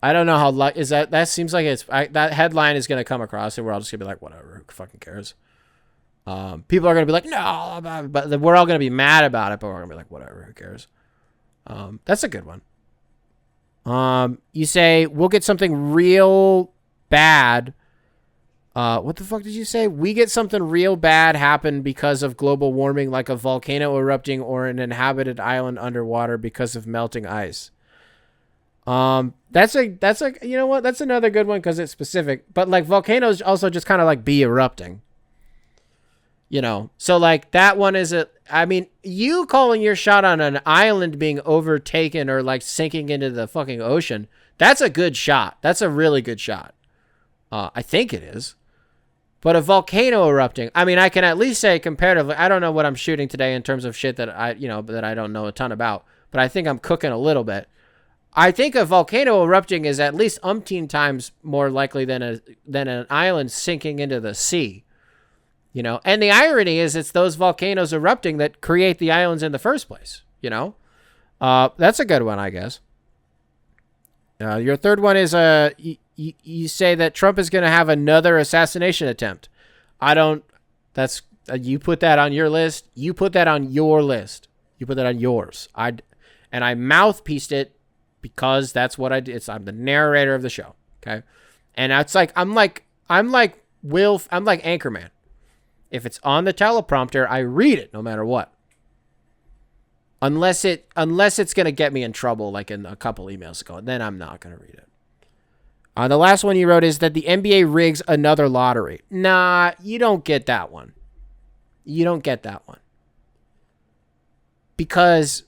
I don't know how is that. That seems like that headline is going to come across, and we're all just going to be like, whatever, who fucking cares? People are going to be like, no, but we're all going to be mad about it, but we're going to be like, whatever, who cares? That's a good one. You say we'll get something real bad. What the fuck did you say? We get something real bad happen because of global warming, like a volcano erupting or an inhabited island underwater because of melting ice. That's a you know what? That's another good one because it's specific. But like volcanoes also just kind of like be erupting. You know, so like that one is I mean, you calling your shot on an island being overtaken or like sinking into the fucking ocean, that's a good shot. That's a really good shot. I think it is. But a volcano erupting, I mean, I can at least say comparatively, I don't know what I'm shooting today in terms of shit that that I don't know a ton about, but I think I'm cooking a little bit. I think a volcano erupting is at least umpteen times more likely than an island sinking into the sea. You know, and the irony is it's those volcanoes erupting that create the islands in the first place, you know? That's a good one, I guess. Your third one is you say that Trump is going to have another assassination attempt. That's you put that on your list. You put that on your list. You put that on yours. I mouthpieced it because that's what I did. I'm the narrator of the show. Okay. And it's like, I'm like Anchorman. If it's on the teleprompter, I read it no matter what. Unless it's going to get me in trouble, like in a couple emails ago, then I'm not going to read it. The last one you wrote is that the NBA rigs another lottery. Nah, you don't get that one. You don't get that one. Because,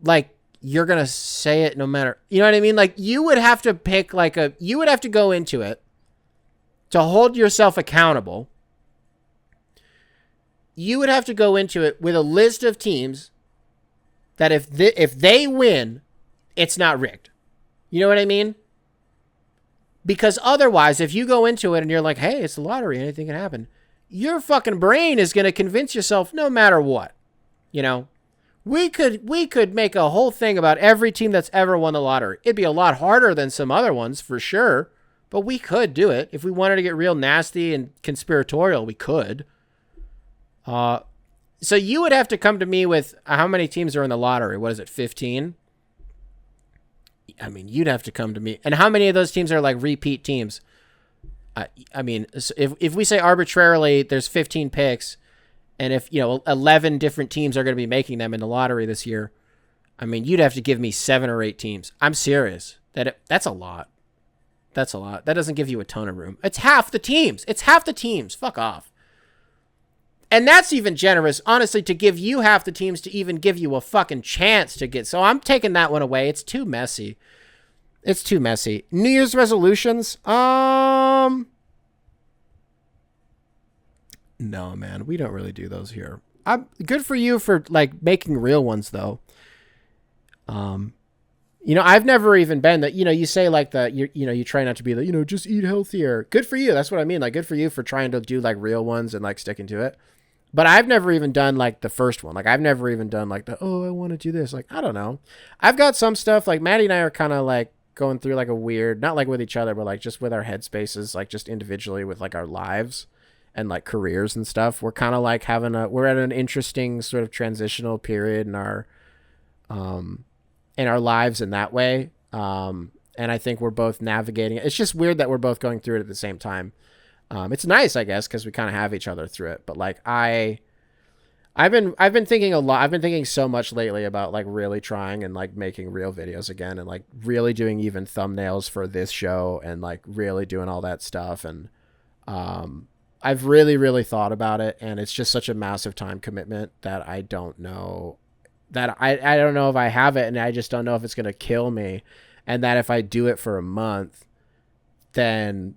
like, you're going to say it no matter, you know what I mean? Like, you would have to pick, you would have to go into it to hold yourself accountable. You would have to go into it with a list of teams that if they win, it's not rigged. You know what I mean? Because otherwise, if you go into it and you're like, hey, it's the lottery, anything can happen, your fucking brain is going to convince yourself no matter what. You know? We could make a whole thing about every team that's ever won the lottery. It'd be a lot harder than some other ones, for sure. But we could do it. If we wanted to get real nasty and conspiratorial, we could. So you would have to come to me with how many teams are in the lottery? What is it, 15? I mean, you'd have to come to me. And how many of those teams are like repeat teams? I mean, if we say arbitrarily there's 15 picks, and if, 11 different teams are going to be making them in the lottery this year, I mean, you'd have to give me 7 or 8 teams. I'm serious. That's a lot. That's a lot. That doesn't give you a ton of room. It's half the teams. Fuck off. And that's even generous, honestly, to give you half the teams to even give you a fucking chance to get. So I'm taking that one away. It's too messy. New Year's resolutions. New No, man, we don't really do those here. I'm good for you for like making real ones though. I've never even been that, you say like you try not to be the, just eat healthier. Good for you. That's what I mean. Like, good for you for trying to do like real ones and like sticking to it. But I've never even done like the first one. Like, I've never even done like I want to do this. Like, I don't know. I've got some stuff like Maddie and I are kind of like going through like a weird, not like with each other, but like just with our headspaces, like just individually with like our lives and like careers and stuff. We're kind of like we're at an interesting sort of transitional period in our lives in that way. And I think we're both navigating it. It's just weird that we're both going through it at the same time. It's nice, I guess, because we kind of have each other through it. But like I've been thinking a lot. I've been thinking so much lately about like really trying and like making real videos again and like really doing even thumbnails for this show and like really doing all that stuff. And I've really, really thought about it, and it's just such a massive time commitment that I don't know that I don't know if I have it, and I just don't know if it's going to kill me. And that if I do it for a month, then,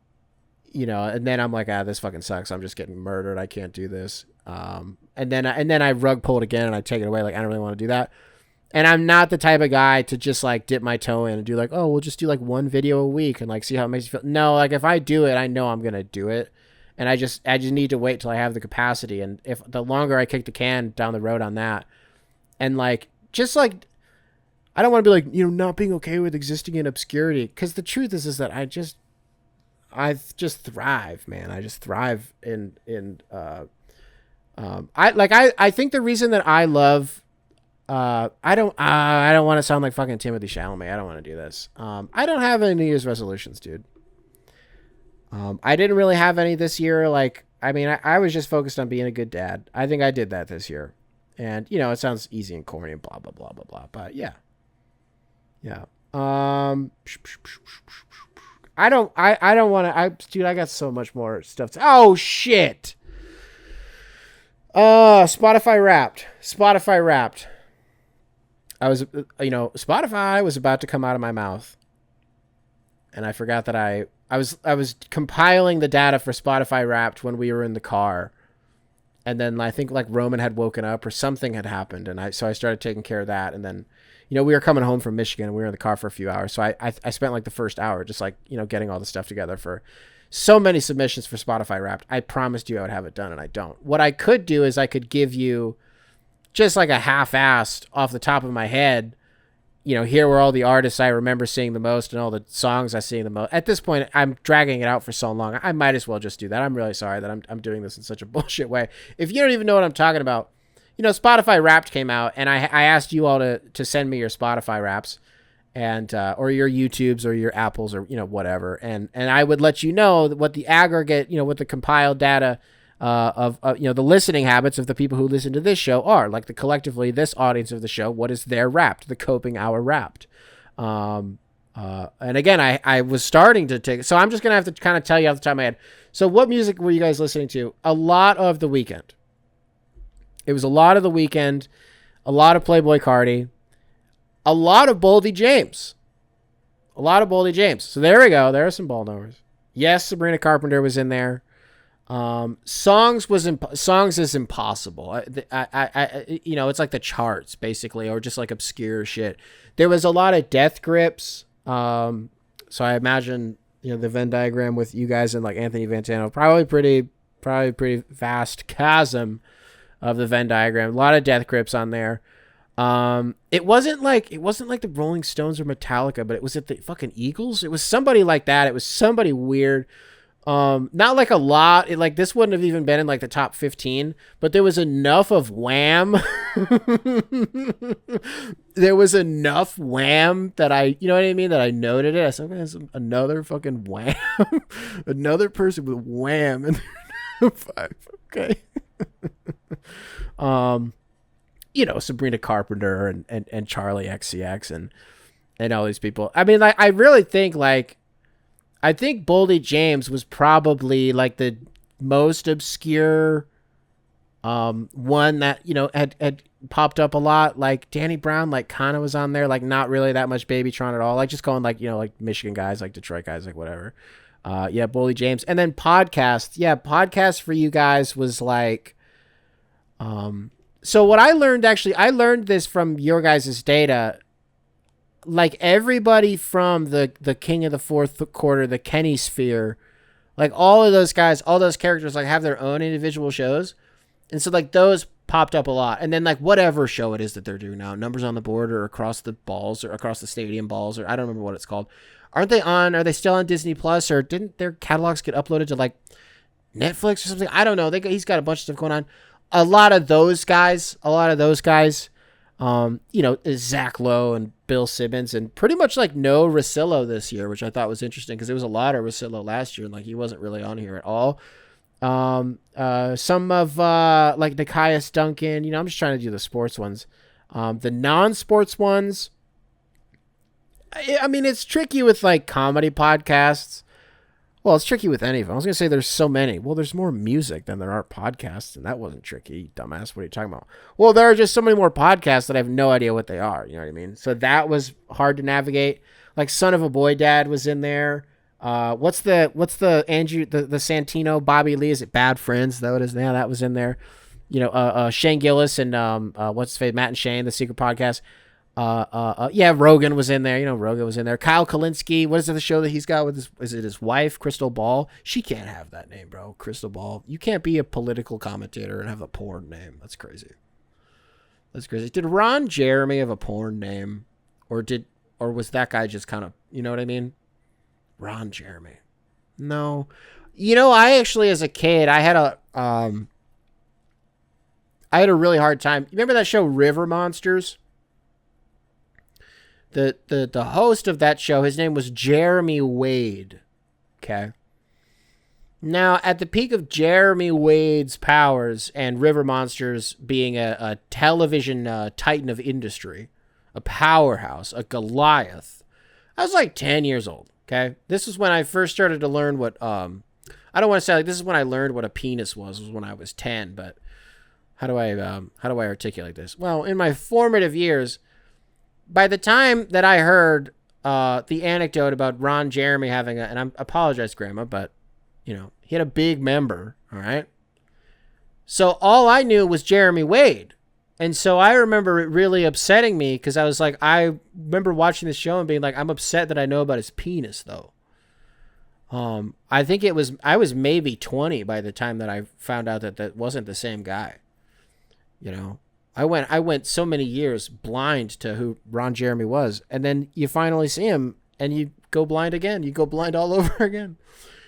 and then I'm like, this fucking sucks. I'm just getting murdered. I can't do this. And then I rug pull it again and I take it away. Like, I don't really want to do that. And I'm not the type of guy to just like dip my toe in and do like, we'll just do like one video a week and like see how it makes you feel. No, like if I do it, I know I'm going to do it. And I just need to wait till I have the capacity. And if the longer I kick the can down the road on that, and like, just like, I don't want to be like, not being okay with existing in obscurity. Because the truth is that I just thrive, man. I just thrive I think the reason that I love, I don't want to sound like fucking Timothée Chalamet. I don't want to do this. I don't have any New Year's resolutions, dude. I didn't really have any this year. Like, I mean, I was just focused on being a good dad. I think I did that this year. And, it sounds easy and corny and blah, blah, blah, blah, blah. But yeah. Yeah. I don't want to, dude, I got so much more stuff. Oh, shit. Spotify Wrapped. I was, Spotify was about to come out of my mouth. And I forgot that I was compiling the data for Spotify Wrapped when we were in the car. And then I think like Roman had woken up or something had happened. And so I started taking care of that. And then, we were coming home from Michigan and we were in the car for a few hours. So I spent like the first hour just like, getting all the stuff together for so many submissions for Spotify Wrapped. I promised you I would have it done and I don't. What I could do is I could give you just like a half-assed off the top of my head, here were all the artists I remember seeing the most and all the songs I see the most. At this point, I'm dragging it out for so long. I might as well just do that. I'm really sorry that I'm doing this in such a bullshit way. If you don't even know what I'm talking about, Spotify Wrapped came out, and I asked you all to send me your Spotify Wraps and or your YouTubes or your Apples or whatever, and I would let you know what the aggregate, what the compiled data of the listening habits of the people who listen to this show are, like the collectively this audience of the show, what is their Wrapped, the coping hour Wrapped. And again, I was starting to take, so I'm just gonna have to kind of tell you off the top of my head. So what music were you guys listening to? A lot of The Weeknd. It was a lot of The Weeknd, a lot of Playboi Carti, a lot of Boldy James. So there we go. There are some ball numbers. Yes, Sabrina Carpenter was in there. Songs is impossible. It's like the charts basically, or just like obscure shit. There was a lot of Death Grips. So I imagine, the Venn diagram with you guys and like Anthony Fantano, probably pretty vast chasm of the Venn diagram. A lot of Death Grips on there. It wasn't like the Rolling Stones or Metallica, but it was at the fucking Eagles. It was somebody like that. It was somebody weird. Not like a lot. Like this wouldn't have even been in like the top 15, but there was enough of Wham. There was enough Wham that that I noted it. I said, okay, there's another fucking Wham. Another person with Wham in their 5. Okay. Sabrina Carpenter and Charlie XCX and all these people. I mean, like, I really think I think Boldy James was probably like the most obscure one that, had popped up a lot. Like Danny Brown, like kind of was on there, like not really that much Babytron at all. Like just going like, like Michigan guys, like Detroit guys, like whatever. Yeah, Bully James. And then podcast. Yeah, podcast for you guys was like, so what I learned, actually, I learned this from your guys' data. Like everybody from the King of the Fourth Quarter, the Kenny Sphere, like all of those guys, all those characters like have their own individual shows. And so like those popped up a lot. And then like whatever show it is that they're doing now, Numbers on the Board or Across the Balls or Across the Stadium Balls, or I don't remember what it's called. Are they still on Disney Plus, or didn't their catalogs get uploaded to like Netflix or something? I don't know. He's got a bunch of stuff going on. A lot of those guys, Zach Lowe and Bill Simmons, and pretty much like no Russillo this year, which I thought was interesting because there was a lot of Russillo last year and like he wasn't really on here at all. Some of like Nikias Duncan, I'm just trying to do the sports ones. The non-sports ones, I mean, it's tricky with like comedy podcasts. Well, it's tricky with any of them. I was going to say there's so many. Well, there's more music than there are podcasts, and that wasn't tricky, dumbass. What are you talking about? Well, there are just so many more podcasts that I have no idea what they are. You know what I mean? So that was hard to navigate. Like Son of a Boy Dad was in there. What's the Andrew, the Santino, Bobby Lee? Is it Bad Friends? Is that what it is? Yeah, that was in there. Shane Gillis and what's his face? Matt and Shane, the Secret Podcast. Yeah, Rogan was in there. Rogan was in there. Kyle Kalinske. What is the show that he's got with his wife, Crystal Ball? She can't have that name, bro. Crystal Ball. You can't be a political commentator and have a porn name. That's crazy. Did Ron Jeremy have a porn name? Or was that guy just kind of, you know what I mean? Ron Jeremy. No. I actually, as a kid, I had a really hard time. You remember that show River Monsters? The host of that show, his name was Jeremy Wade. Okay. Now, at the peak of Jeremy Wade's powers and River Monsters being a television titan of industry, a powerhouse, a Goliath, I was like 10 years old. Okay. This was when I first started to learn what, I don't want to say like this is when I learned what a penis was when I was 10, but how do I articulate this? Well, in my formative years, by the time that I heard the anecdote about Ron Jeremy having and I apologize, Grandma, but, he had a big member, all right? So all I knew was Jeremy Wade. And so I remember it really upsetting me because I was like, I remember watching the show and being like, I'm upset that I know about his penis, though. I think I was maybe 20 by the time that I found out that wasn't the same guy, I went so many years blind to who Ron Jeremy was. And then you finally see him and you go blind again. You go blind all over again.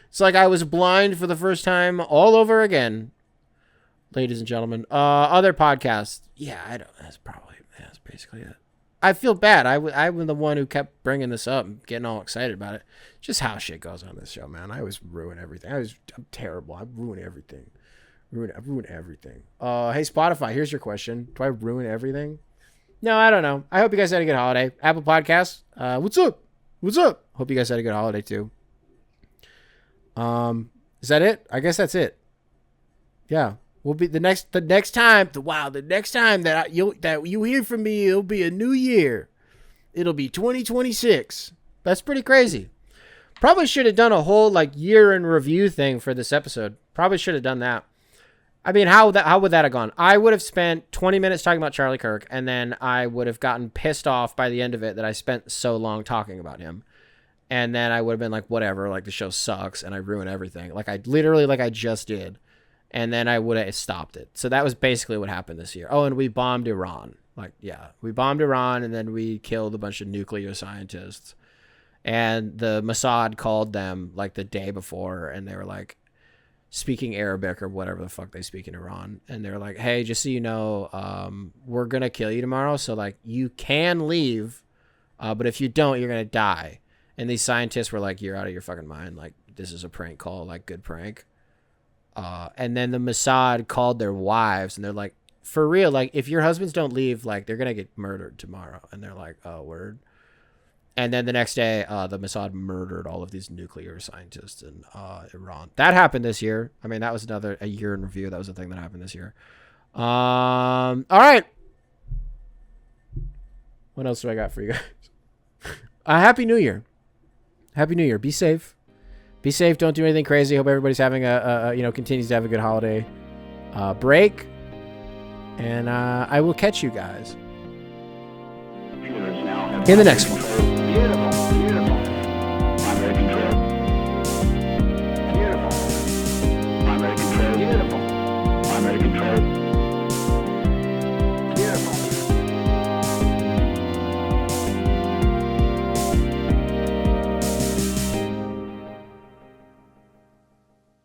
It's like I was blind for the first time all over again, ladies and gentlemen. Other podcasts. Yeah, that's basically it. I feel bad. I'm the one who kept bringing this up and getting all excited about it. Just how shit goes on this show, man. I always ruin everything. I'm terrible. I ruin everything. I ruin everything. Hey, Spotify, here's your question. Do I ruin everything? No, I don't know. I hope you guys had a good holiday. Apple Podcasts, what's up? Hope you guys had a good holiday, too. Is that it? I guess that's it. Yeah. We'll be the next time that you hear from me, it'll be a new year. It'll be 2026. That's pretty crazy. Probably should have done a whole year in review thing for this episode. Probably should have done that. I mean, how would that have gone? I would have spent 20 minutes talking about Charlie Kirk, and then I would have gotten pissed off by the end of it that I spent so long talking about him. And then I would have been like, whatever, the show sucks, and I ruined everything. I just did. And then I would have stopped it. So that was basically what happened this year. Oh, and we bombed Iran. We bombed Iran, and then we killed a bunch of nuclear scientists. And the Mossad called them, the day before, and they were speaking Arabic or whatever the fuck they speak in Iran. And they're like, hey, just so you know, we're going to kill you tomorrow. So, you can leave, but if you don't, you're going to die. And these scientists were like, you're out of your fucking mind. This is a prank call, good prank. And then the Mossad called their wives, and they're like, for real, if your husbands don't leave, they're going to get murdered tomorrow. And they're like, oh, word. And then the next day, the Mossad murdered all of these nuclear scientists in Iran. That happened this year. I mean, that was a year in review. That was a thing that happened this year. All right. What else do I got for you guys? Happy New Year. Happy New Year. Be safe. Be safe. Don't do anything crazy. Hope everybody's having continues to have a good holiday break. And I will catch you guys in the next one.